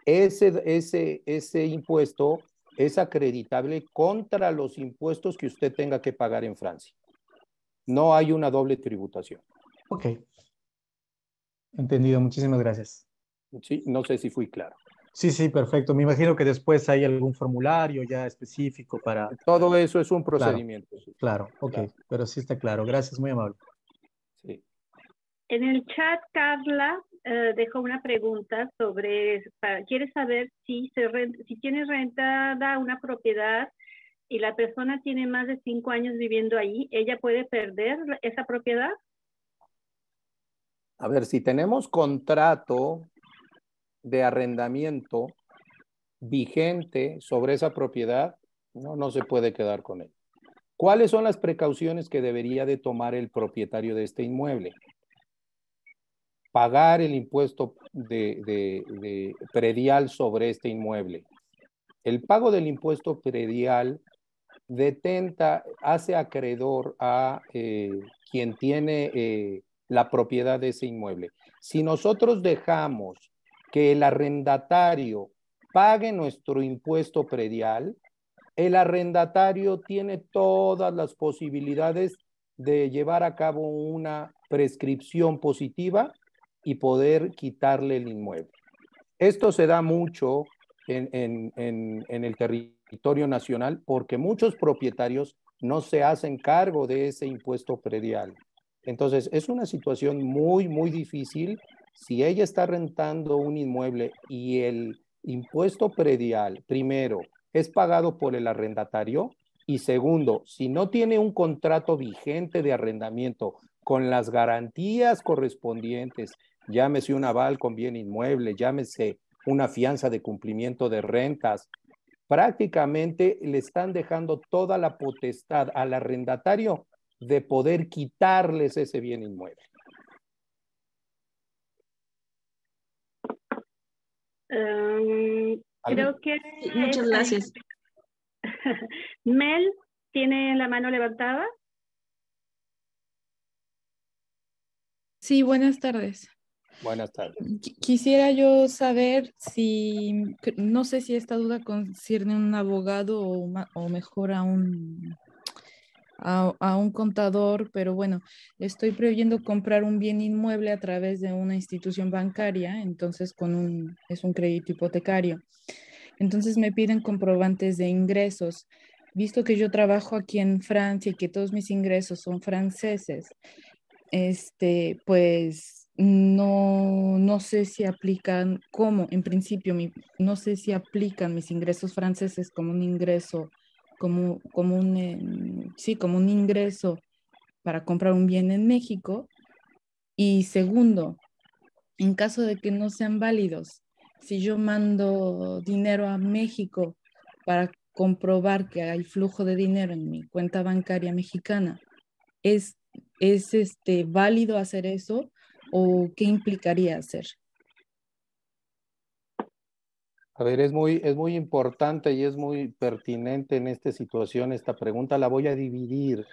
ese impuesto es acreditable contra los impuestos que usted tenga que pagar en Francia. No hay una doble tributación. ok, entendido. Muchísimas gracias. ¿Sí? No sé si fui claro. Sí, sí, perfecto. Me imagino que después hay algún formulario ya específico para... Todo eso es un Claro, procedimiento. Sí, claro, ok, claro, pero sí está claro. Gracias, muy amable. sí. En el chat, Carla dejó una pregunta sobre, quiere saber si tiene rentada una propiedad y la persona tiene más de 5 años viviendo ahí, ¿ella puede perder esa propiedad? A ver, si tenemos contrato de arrendamiento vigente sobre esa propiedad, no se puede quedar con él. ¿Cuáles son las precauciones que debería de tomar el propietario de este inmueble? Pagar el impuesto de predial sobre este inmueble. El pago del impuesto predial hace acreedor a quien tiene la propiedad de ese inmueble. Si nosotros dejamos que el arrendatario pague nuestro impuesto predial, el arrendatario tiene todas las posibilidades de llevar a cabo una prescripción positiva y poder quitarle el inmueble. Esto se da mucho en el territorio nacional porque muchos propietarios no se hacen cargo de ese impuesto predial. Entonces, es una situación muy, muy difícil si ella está rentando un inmueble y el impuesto predial, primero, es pagado por el arrendatario y segundo, si no tiene un contrato vigente de arrendamiento con las garantías correspondientes, llámese un aval con bien inmueble, llámese una fianza de cumplimiento de rentas, prácticamente le están dejando toda la potestad al arrendatario de poder quitarles ese bien inmueble. Creo que Sí, muchas gracias. Mel tiene la mano levantada. Sí, buenas tardes. Buenas tardes. Quisiera yo saber si, no sé si esta duda concierne a un abogado o mejor a un contador, pero bueno, estoy previendo comprar un bien inmueble a través de una institución bancaria, entonces es un crédito hipotecario. Entonces me piden comprobantes de ingresos. Visto que yo trabajo aquí en Francia y que todos mis ingresos son franceses, pues no sé si aplican, como en principio, no sé si aplican mis ingresos franceses como un ingreso, sí, como un ingreso para comprar un bien en México. Y segundo, en caso de que no sean válidos, si yo mando dinero a México para comprobar que hay flujo de dinero en mi cuenta bancaria mexicana, ¿es, es válido hacer eso o qué implicaría hacer? A ver, es muy importante y es muy pertinente en esta situación. Esta pregunta la voy a dividir.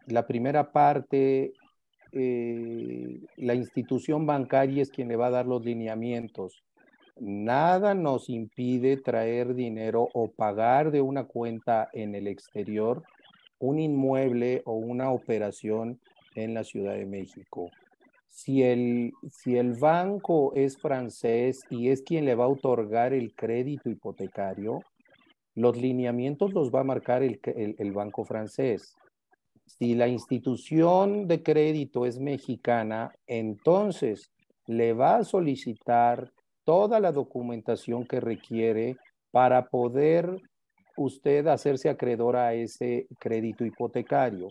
La primera parte, la institución bancaria es quien le va a dar los lineamientos. Nada nos impide traer dinero o pagar de una cuenta en el exterior un inmueble o una operación en la Ciudad de México. Si el banco es francés y es quien le va a otorgar el crédito hipotecario, los lineamientos los va a marcar el banco francés. Si la institución de crédito es mexicana, entonces le va a solicitar toda la documentación que requiere para poder usted hacerse acreedora a ese crédito hipotecario.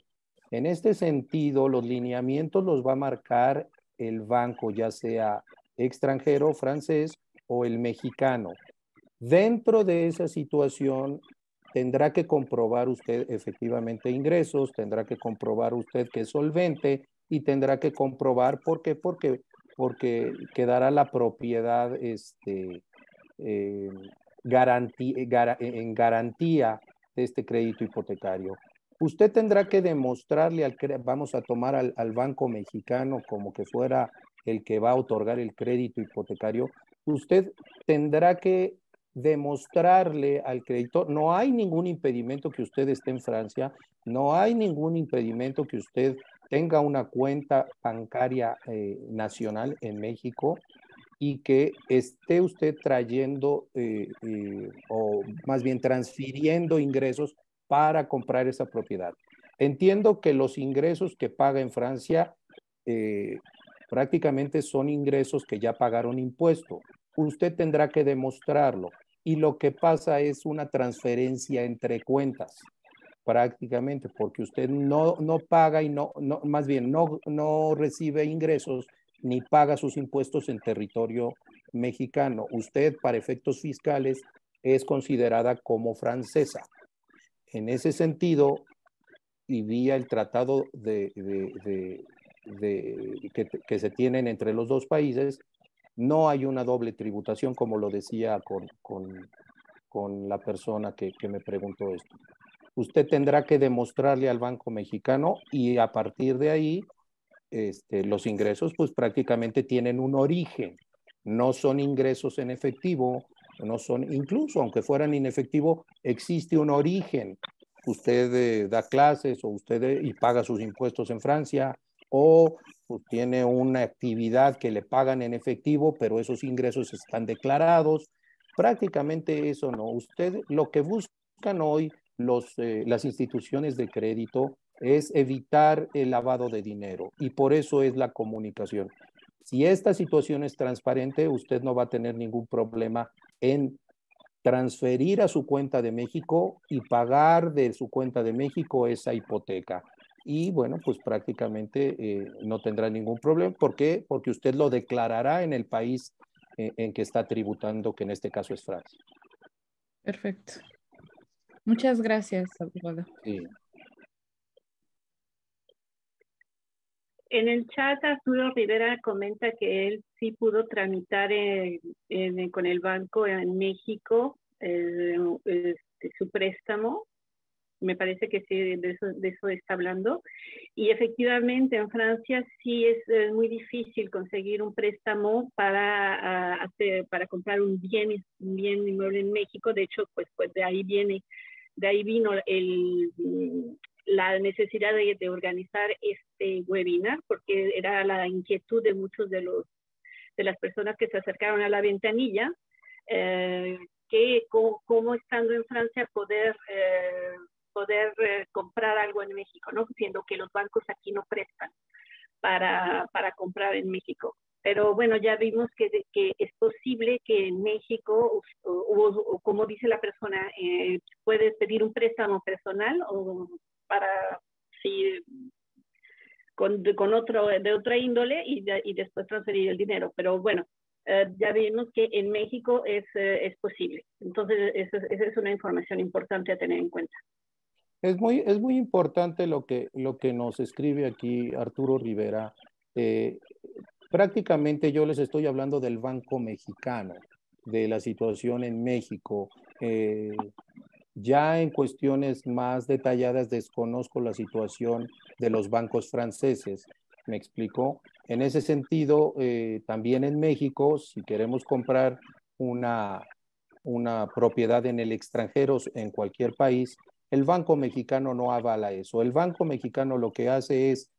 En este sentido, los lineamientos los va a marcar el banco, ya sea extranjero, francés o el mexicano. Dentro de esa situación, tendrá que comprobar usted efectivamente ingresos, tendrá que comprobar usted que es solvente y tendrá que comprobar por qué, porque quedará la propiedad en garantía de este crédito hipotecario. Usted tendrá que demostrarle, vamos a tomar al banco mexicano como que fuera el que va a otorgar el crédito hipotecario, usted tendrá que demostrarle al creditor, no hay ningún impedimento que usted esté en Francia, no hay ningún impedimento que usted tenga una cuenta bancaria nacional en México y que esté usted trayendo o más bien transfiriendo ingresos para comprar esa propiedad. Entiendo que los ingresos que paga en Francia prácticamente son ingresos que ya pagaron impuesto. Usted tendrá que demostrarlo y lo que pasa es una transferencia entre cuentas prácticamente, porque usted no paga y más bien no recibe ingresos ni paga sus impuestos en territorio mexicano. Usted, para efectos fiscales, es considerada como francesa. En ese sentido, y vía el tratado que se tienen entre los dos países, no hay una doble tributación, como lo decía con la persona que me preguntó esto. Usted tendrá que demostrarle al Banco Mexicano y a partir de ahí los ingresos pues prácticamente tienen un origen, no son ingresos en efectivo, no son, incluso aunque fueran en efectivo, existe un origen. Usted da clases o usted y paga sus impuestos en Francia o pues, tiene una actividad que le pagan en efectivo, pero esos ingresos están declarados. Prácticamente eso no. Usted lo que buscan hoy las instituciones de crédito es evitar el lavado de dinero y por eso es la comunicación. Si esta situación es transparente, usted no va a tener ningún problema en transferir a su cuenta de México y pagar de su cuenta de México esa hipoteca. Y bueno, pues prácticamente no tendrá ningún problema. ¿Por qué? Porque usted lo declarará en el país en que está tributando, que en este caso es Francia. Perfecto. Muchas gracias, abogado. Sí. En el chat, Arturo Rivera comenta que él sí pudo tramitar con el banco en México su préstamo. Me parece que sí, de eso está hablando. Y efectivamente, en Francia sí es muy difícil conseguir un préstamo para comprar un bien inmueble en México. De hecho, pues de ahí vino la necesidad de organizar este webinar, porque era la inquietud de muchos de las personas que se acercaron a la ventanilla, que cómo estando en Francia poder comprar algo en México, ¿no? Siendo que los bancos aquí no prestan para comprar en México. Pero bueno, ya vimos que es posible que en México, o como dice la persona, puedes pedir un préstamo personal o para con otro de otra índole y después transferir el dinero. Pero bueno, ya vimos que en México es posible. Entonces, esa es una información importante a tener en cuenta. Es muy importante lo que nos escribe aquí Arturo Rivera. Prácticamente yo les estoy hablando del Banco Mexicano, de la situación en México. Ya en cuestiones más detalladas desconozco la situación de los bancos franceses. ¿Me explico? En ese sentido, también en México, si queremos comprar una propiedad en el extranjero, en cualquier país, el Banco Mexicano no avala eso. El Banco Mexicano lo que hace es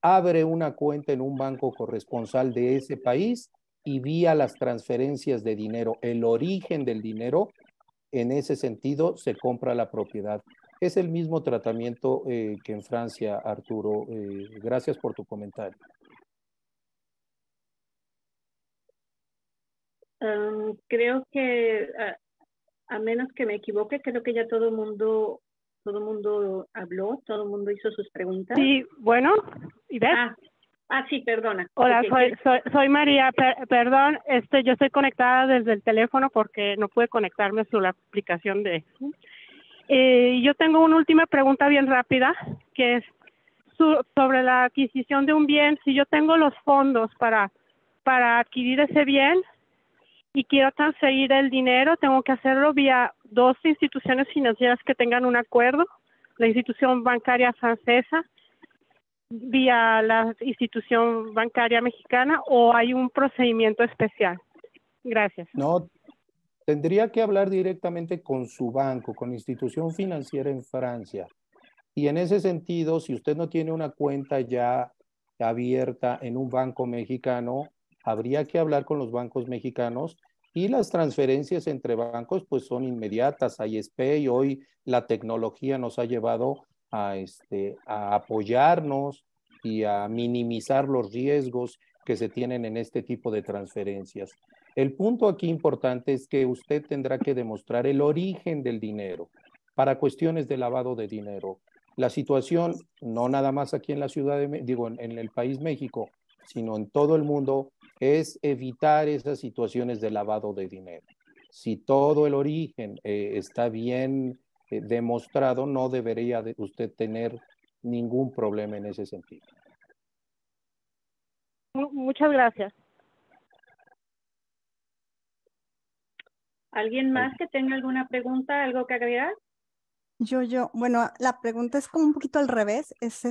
abre una cuenta en un banco corresponsal de ese país y vía las transferencias de dinero, el origen del dinero, en ese sentido se compra la propiedad. Es el mismo tratamiento que en Francia, Arturo. Gracias por tu comentario. Creo que, a menos que me equivoque, creo que ya todo el mundo habló, todo el mundo hizo sus preguntas. Sí, bueno, Ivette. Sí, perdona. Hola, Okay. soy María, perdón, yo estoy conectada desde el teléfono porque no pude conectarme a la aplicación de... yo tengo una última pregunta bien rápida, que es sobre la adquisición de un bien. Si yo tengo los fondos para adquirir ese bien y quiero transferir el dinero, tengo que hacerlo vía 2 instituciones financieras que tengan un acuerdo, la institución bancaria francesa, vía la institución bancaria mexicana, o hay un procedimiento especial. Gracias. No, tendría que hablar directamente con su banco, con la institución financiera en Francia. Y en ese sentido, si usted no tiene una cuenta ya abierta en un banco mexicano, habría que hablar con los bancos mexicanos, y las transferencias entre bancos pues son inmediatas. Hay SPEI, y hoy la tecnología nos ha llevado a apoyarnos y a minimizar los riesgos que se tienen en este tipo de transferencias. El punto aquí importante es que usted tendrá que demostrar el origen del dinero para cuestiones de lavado de dinero. La situación, no nada más aquí en la ciudad en el país México, sino en todo el mundo, es evitar esas situaciones de lavado de dinero. Si todo el origen está bien demostrado, no debería usted tener ningún problema en ese sentido. Muchas gracias. ¿Alguien más que tenga alguna pregunta, algo que agregar? Bueno, la pregunta es como un poquito al revés, es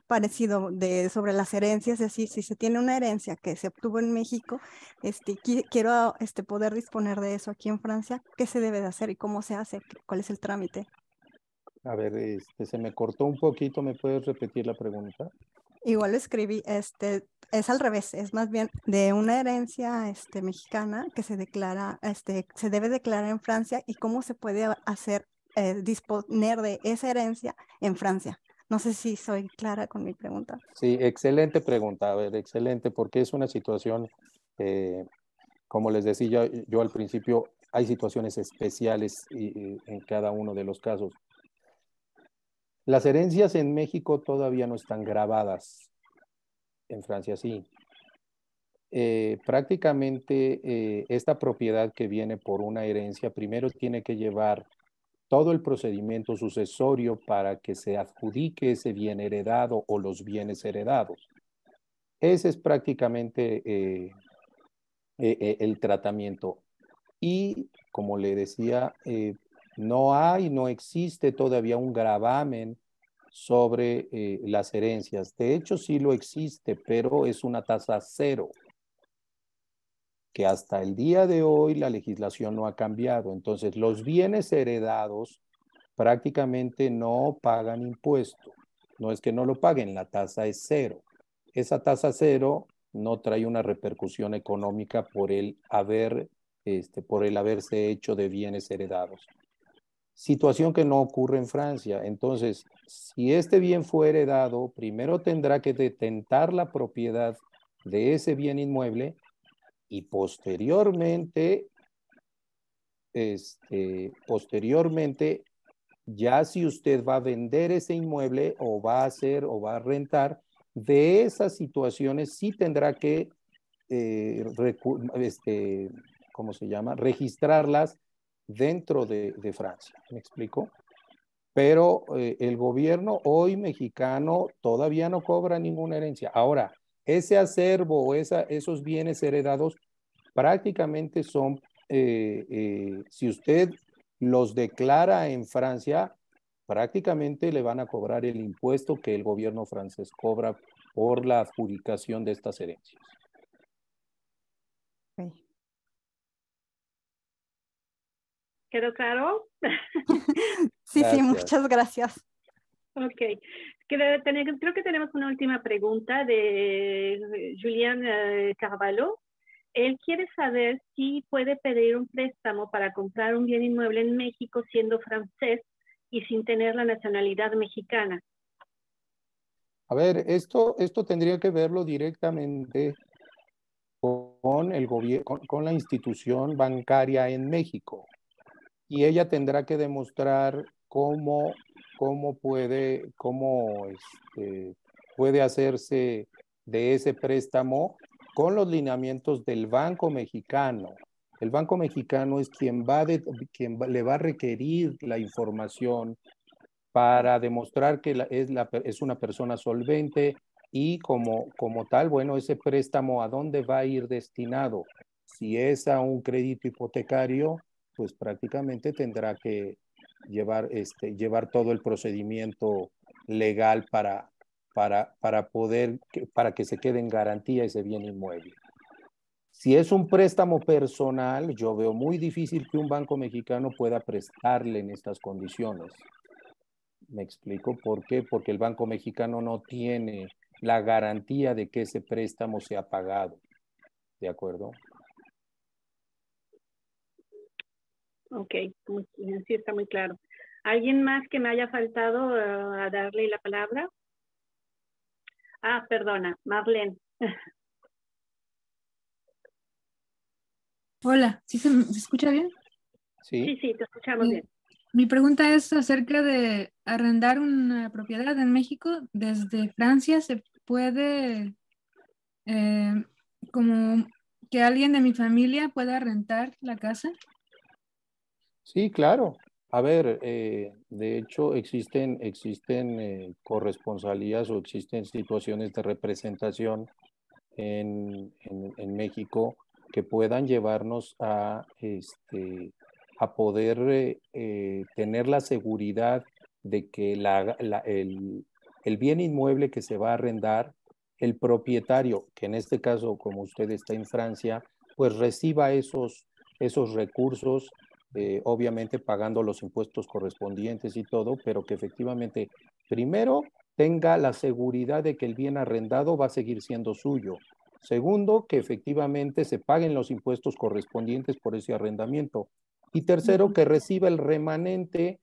parecido sobre las herencias, es decir, si se tiene una herencia que se obtuvo en México, quiero poder disponer de eso aquí en Francia, ¿qué se debe de hacer y cómo se hace? ¿Cuál es el trámite? A ver, se me cortó un poquito, ¿me puedes repetir la pregunta? Igual lo escribí, es al revés, es más bien de una herencia mexicana que se declara, se debe declarar en Francia, y cómo se puede hacer disponer de esa herencia en Francia. No sé si soy clara con mi pregunta. Sí, excelente pregunta, a ver, excelente, porque es una situación, como les decía yo al principio, hay situaciones especiales en cada uno de los casos. Las herencias en México todavía no están grabadas, en Francia sí. Prácticamente esta propiedad que viene por una herencia primero tiene que llevar todo el procedimiento sucesorio para que se adjudique ese bien heredado o los bienes heredados. Ese es prácticamente el tratamiento. Y como le decía, no existe todavía un gravamen sobre las herencias. De hecho, sí lo existe, pero es una tasa cero, que hasta el día de hoy la legislación no ha cambiado. Entonces, los bienes heredados prácticamente no pagan impuesto. No es que no lo paguen, la tasa es cero. Esa tasa cero no trae una repercusión económica por el haberse hecho de bienes heredados. Situación que no ocurre en Francia. Entonces, si este bien fue heredado, primero tendrá que detentar la propiedad de ese bien inmueble, y posteriormente, ya si usted va a vender ese inmueble o va a rentar, de esas situaciones sí tendrá que, ¿cómo se llama? Registrarlas dentro de Francia. ¿Me explico? Pero el gobierno hoy mexicano todavía no cobra ninguna herencia. Ahora, ese acervo o esos bienes heredados prácticamente son, si usted los declara en Francia, prácticamente le van a cobrar el impuesto que el gobierno francés cobra por la adjudicación de estas herencias. Okay. ¿Quedó claro? Sí, muchas gracias. Ok. Creo que tenemos una última pregunta de Julián Carvalho. Él quiere saber si puede pedir un préstamo para comprar un bien inmueble en México siendo francés y sin tener la nacionalidad mexicana. A ver, esto tendría que verlo directamente con el gobierno, con la institución bancaria en México. Y ella tendrá que demostrar cómo puede hacerse de ese préstamo con los lineamientos del Banco Mexicano. El Banco Mexicano es quien le va a requerir la información para demostrar que es una persona solvente y como tal, bueno, ese préstamo, ¿a dónde va a ir destinado? Si es a un crédito hipotecario, pues prácticamente tendrá que llevar todo el procedimiento legal para que se quede en garantía ese bien inmueble. Si es un préstamo personal, yo veo muy difícil que un banco mexicano pueda prestarle en estas condiciones. ¿Me explico por qué? Porque el Banco Mexicano no tiene la garantía de que ese préstamo sea pagado. ¿De acuerdo? Ok, sí está muy claro. ¿Alguien más que me haya faltado a darle la palabra? Ah, perdona, Marlene. Hola, ¿sí se escucha bien? Sí, te escuchamos bien. Mi pregunta es acerca de arrendar una propiedad en México. Desde Francia se puede, como que alguien de mi familia pueda rentar la casa. Sí, claro. A ver, de hecho existen corresponsalías o existen situaciones de representación en México que puedan llevarnos a poder tener la seguridad de que el bien inmueble que se va a arrendar, el propietario, que en este caso, como usted está en Francia, pues reciba esos recursos, obviamente pagando los impuestos correspondientes y todo, pero que efectivamente primero tenga la seguridad de que el bien arrendado va a seguir siendo suyo. Segundo, que efectivamente se paguen los impuestos correspondientes por ese arrendamiento. Y tercero, que reciba el remanente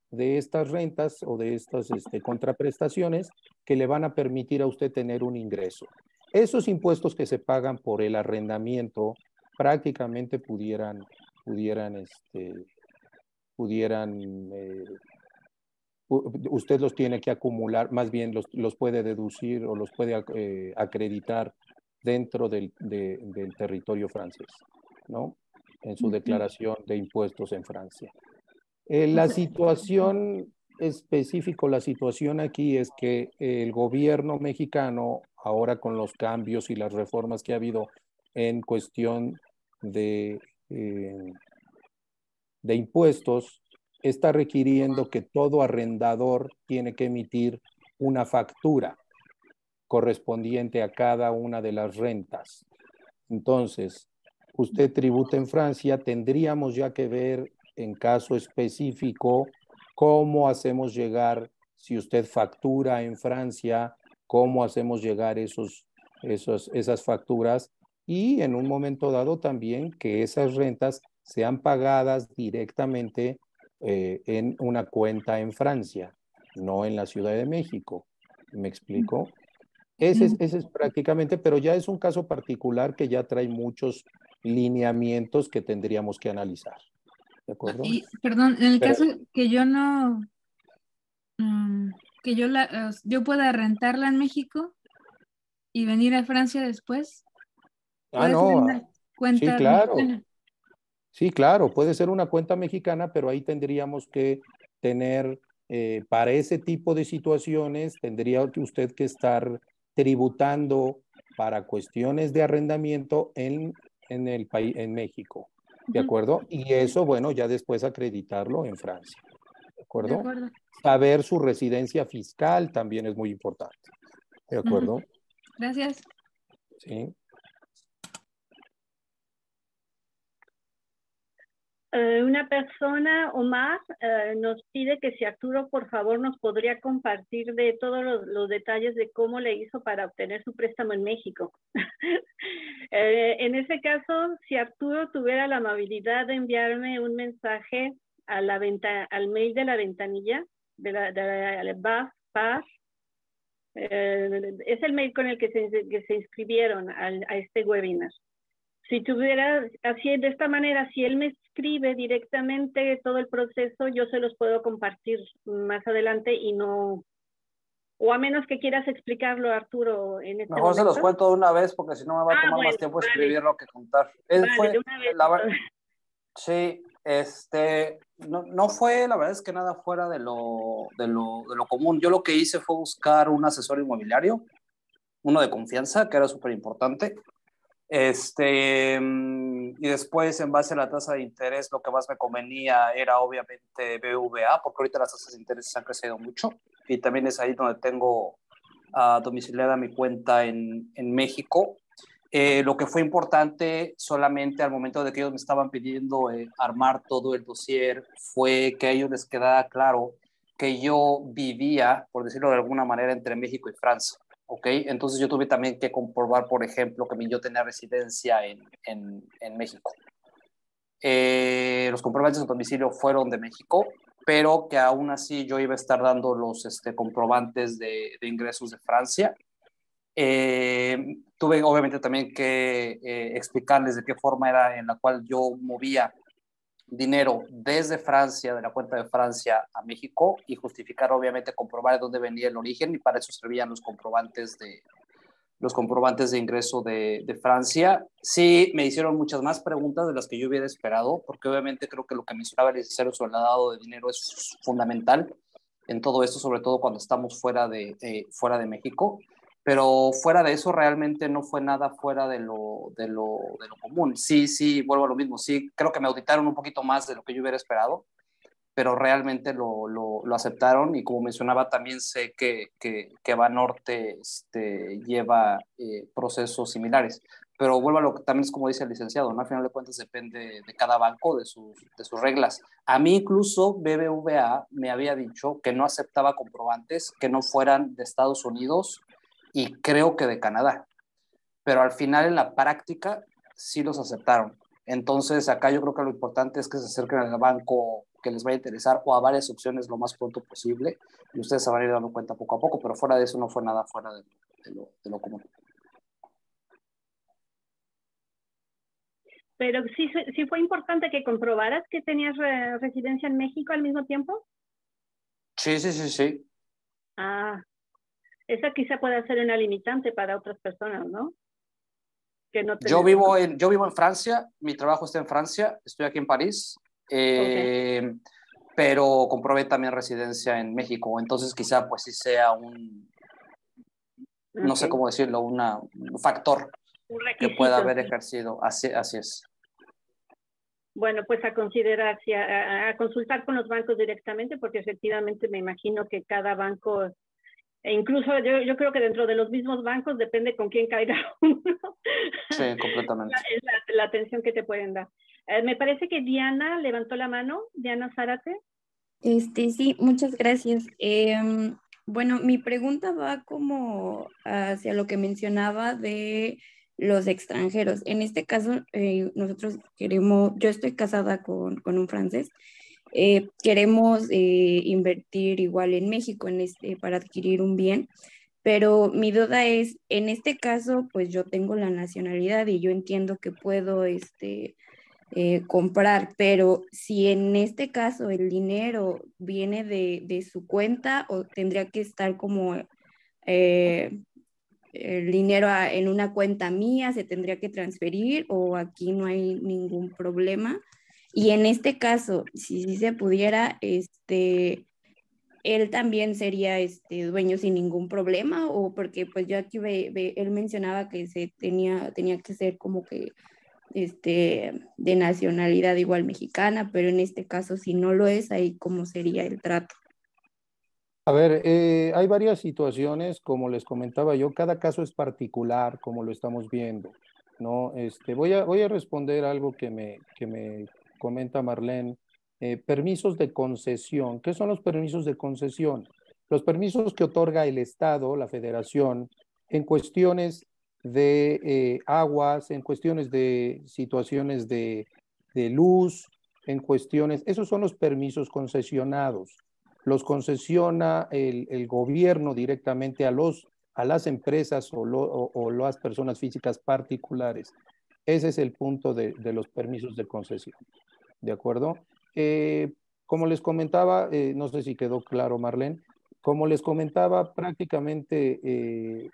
de estas rentas o de estas contraprestaciones que le van a permitir a usted tener un ingreso. Esos impuestos que se pagan por el arrendamiento prácticamente pudieran usted los tiene que acumular, más bien los puede deducir o los puede acreditar dentro del territorio francés, ¿no? En su declaración de impuestos en Francia. La situación la situación aquí es que el gobierno mexicano, ahora con los cambios y las reformas que ha habido en cuestión de impuestos, está requiriendo que todo arrendador tiene que emitir una factura correspondiente a cada una de las rentas. Entonces, usted tributa en Francia, tendríamos ya que ver en caso específico cómo hacemos llegar, si usted factura en Francia, cómo hacemos llegar esas facturas y en un momento dado también que esas rentas sean pagadas directamente en una cuenta en Francia, no en la Ciudad de México. ¿Me explico? Ese es prácticamente, pero ya es un caso particular que ya trae muchos lineamientos que tendríamos que analizar. ¿De acuerdo? Y, perdón, en el caso que yo no, que yo pueda rentarla en México y venir a Francia después, ¿puede ser una cuenta sí, claro. mexicana? Sí, claro, puede ser una cuenta mexicana, pero ahí tendríamos que tener, para ese tipo de situaciones, tendría usted que estar tributando para cuestiones de arrendamiento en el país, en México, ¿de acuerdo? Y eso, bueno, ya después acreditarlo en Francia, ¿de acuerdo? De acuerdo. Saber su residencia fiscal también es muy importante, ¿de acuerdo? Gracias. Sí. Una persona o más nos pide que si Arturo por favor nos podría compartir de todos los detalles de cómo le hizo para obtener su préstamo en México. En ese caso, si Arturo tuviera la amabilidad de enviarme un mensaje a al mail de la ventanilla, de la Paz, es el mail con el que se inscribieron a este webinar. Si tuviera, así de esta manera, si él me escribe directamente todo el proceso, yo se los puedo compartir más adelante y no, o a menos que quieras explicarlo, Arturo, en este Mejor momento. se los cuento de una vez porque si no me va a tomar más tiempo escribirlo que contar. Él vale, fue, de una vez. Sí, no fue, la verdad es que nada fuera de lo común. Yo lo que hice fue buscar un asesor inmobiliario, uno de confianza, que era súper importante. Y después, en base a la tasa de interés, lo que más me convenía era obviamente BBVA, porque ahorita las tasas de interés han crecido mucho. Y también es ahí donde tengo domiciliada mi cuenta en México. Lo que fue importante solamente al momento de que ellos me estaban pidiendo armar todo el dossier fue que a ellos les quedara claro que yo vivía, por decirlo de alguna manera, entre México y Francia. ¿Ok? Entonces yo tuve también que comprobar, por ejemplo, que yo tenía residencia en México. Los comprobantes de domicilio fueron de México, pero que aún así yo iba a estar dando los comprobantes de ingresos de Francia. Tuve obviamente también que explicarles de qué forma era en la cual yo movía dinero desde Francia, de la cuenta de Francia a México, y justificar, obviamente, comprobar de dónde venía el origen, y para eso servían los comprobantes de ingreso de Francia. Sí, me hicieron muchas más preguntas de las que yo hubiera esperado, porque obviamente creo que lo que mencionaba el licenciado sobre el lavado de dinero es fundamental en todo esto, sobre todo cuando estamos fuera de México. Pero fuera de eso realmente no fue nada fuera de lo común. Sí, vuelvo a lo mismo. Sí, creo que me auditaron un poquito más de lo que yo hubiera esperado, pero realmente lo aceptaron. Y como mencionaba, también sé que Banorte lleva procesos similares. Pero vuelvo a lo que también es como dice el licenciado, ¿no? Al final de cuentas depende de cada banco, de sus reglas. A mí incluso BBVA me había dicho que no aceptaba comprobantes que no fueran de Estados Unidos y creo que de Canadá, pero al final en la práctica sí los aceptaron. Entonces acá yo creo que lo importante es que se acerquen al banco que les vaya a interesar o a varias opciones lo más pronto posible, y ustedes se van a ir dando cuenta poco a poco, pero fuera de eso no fue nada fuera de lo común. Pero sí fue importante que comprobaras que tenías residencia en México al mismo tiempo. Sí. Esa quizá puede ser una limitante para otras personas, ¿no? Que no yo vivo en Francia, mi trabajo está en Francia, estoy aquí en París, okay. Pero comprobé también residencia en México, entonces quizá pues sí sea no sé cómo decirlo, un factor que pueda haber ejercido, así es. Bueno, pues a considerar, a consultar con los bancos directamente, porque efectivamente me imagino que cada banco, e incluso yo creo que dentro de los mismos bancos depende con quién caiga uno. Sí, completamente. Es la atención que te pueden dar. Me parece que Diana levantó la mano, Diana Zárate. Sí, muchas gracias. Bueno, mi pregunta va como hacia lo que mencionaba de los extranjeros. En este caso, nosotros yo estoy casada con un francés, queremos invertir igual en México para adquirir un bien, pero mi duda es, en este caso, pues yo tengo la nacionalidad y yo entiendo que puedo comprar, pero si en este caso el dinero viene de su cuenta o tendría que estar como el dinero en una cuenta mía, se tendría que transferir o aquí no hay ningún problema. Y en este caso, si se pudiera, él también sería dueño sin ningún problema, o porque pues yo aquí él mencionaba que tenía que ser como que de nacionalidad igual mexicana, pero en este caso si no lo es, ahí cómo sería el trato. A ver, hay varias situaciones, como les comentaba yo, cada caso es particular, como lo estamos viendo, ¿no? Voy a responder algo que me comenta Marlene, permisos de concesión. ¿Qué son los permisos de concesión? Los permisos que otorga el Estado, la Federación, en cuestiones de aguas, en cuestiones de situaciones de luz, en cuestiones, esos son los permisos concesionados. Los concesiona el gobierno directamente a las empresas o las personas físicas particulares. Ese es el punto de los permisos de concesión. ¿De acuerdo? Como les comentaba, no sé si quedó claro, Marlene, como les comentaba, prácticamente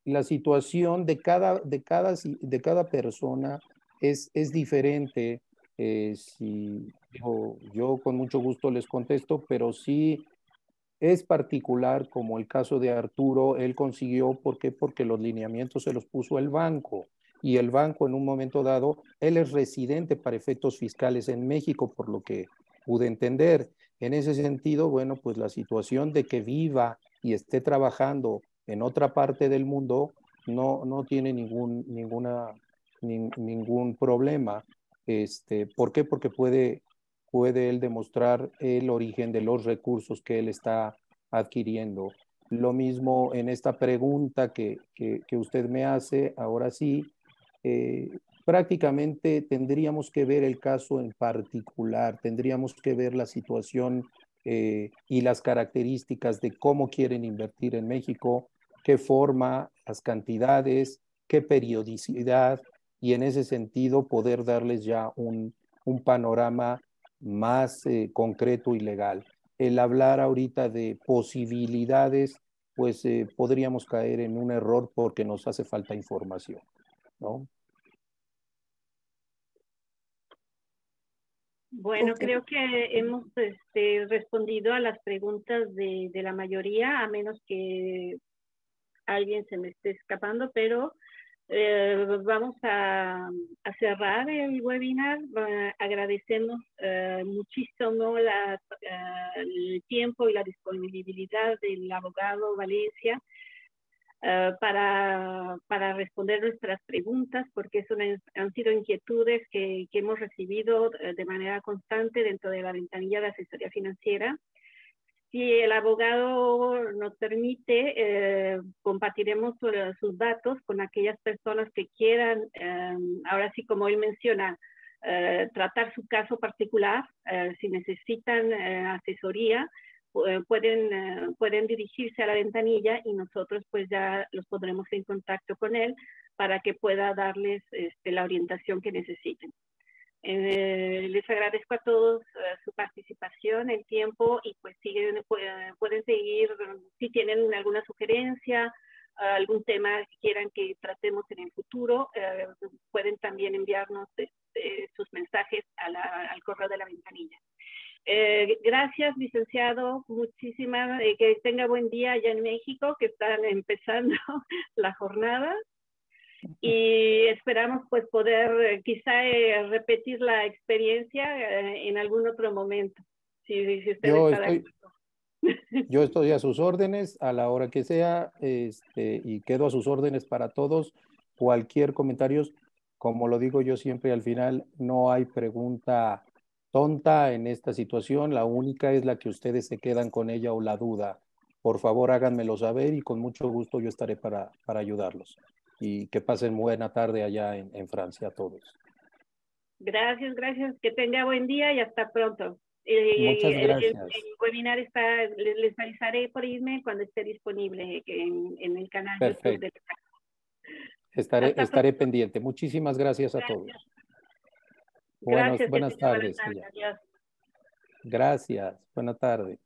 la situación de cada persona es diferente. Yo con mucho gusto les contesto, pero sí es particular, como el caso de Arturo. Él consiguió, ¿por qué? Porque los lineamientos se los puso el banco, y el banco en un momento dado, él es residente para efectos fiscales en México, por lo que pude entender. En ese sentido, bueno, pues la situación de que viva y esté trabajando en otra parte del mundo no tiene ningún problema. ¿Por qué? Porque puede él demostrar el origen de los recursos que él está adquiriendo. Lo mismo en esta pregunta que usted me hace, ahora sí, prácticamente tendríamos que ver el caso en particular, tendríamos que ver la situación y las características de cómo quieren invertir en México, qué forma, las cantidades, qué periodicidad, y en ese sentido poder darles ya un panorama más concreto y legal. El hablar ahorita de posibilidades, pues podríamos caer en un error porque nos hace falta información, ¿no? Bueno, creo que hemos respondido a las preguntas de la mayoría, a menos que alguien se me esté escapando, pero vamos a cerrar el webinar. Agradecemos muchísimo el tiempo y la disponibilidad del abogado Valencia para responder nuestras preguntas, porque han sido inquietudes que hemos recibido de manera constante dentro de la ventanilla de asesoría financiera. Si el abogado nos permite, compartiremos sus datos con aquellas personas que quieran, ahora sí, como él menciona, tratar su caso particular. Si necesitan asesoría, pueden dirigirse a la ventanilla y nosotros pues ya los pondremos en contacto con él para que pueda darles la orientación que necesiten. Les agradezco a todos su participación, el tiempo, y pues pueden seguir, si tienen alguna sugerencia, algún tema que quieran que tratemos en el futuro, pueden también enviarnos sus mensajes al correo de la ventanilla. Gracias, licenciado, muchísimas, que tenga buen día allá en México, que están empezando la jornada. Y esperamos pues poder quizá repetir la experiencia en algún otro momento, si usted está de acuerdo. Yo estoy a sus órdenes a la hora que sea, y quedo a sus órdenes para todos. Cualquier comentario, como lo digo yo siempre al final, no hay pregunta tonta en esta situación, la única es la que ustedes se quedan con ella o la duda. Por favor, háganmelo saber y con mucho gusto yo estaré para ayudarlos. Y que pasen buena tarde allá en Francia a todos. Gracias, que tenga buen día y hasta pronto. Muchas gracias. El webinar les avisaré por email cuando esté disponible en el canal. Perfecto. YouTube de Estaré pendiente. Muchísimas gracias a todos. Gracias, Buenas tardes. Adiós. Gracias. Buena tarde.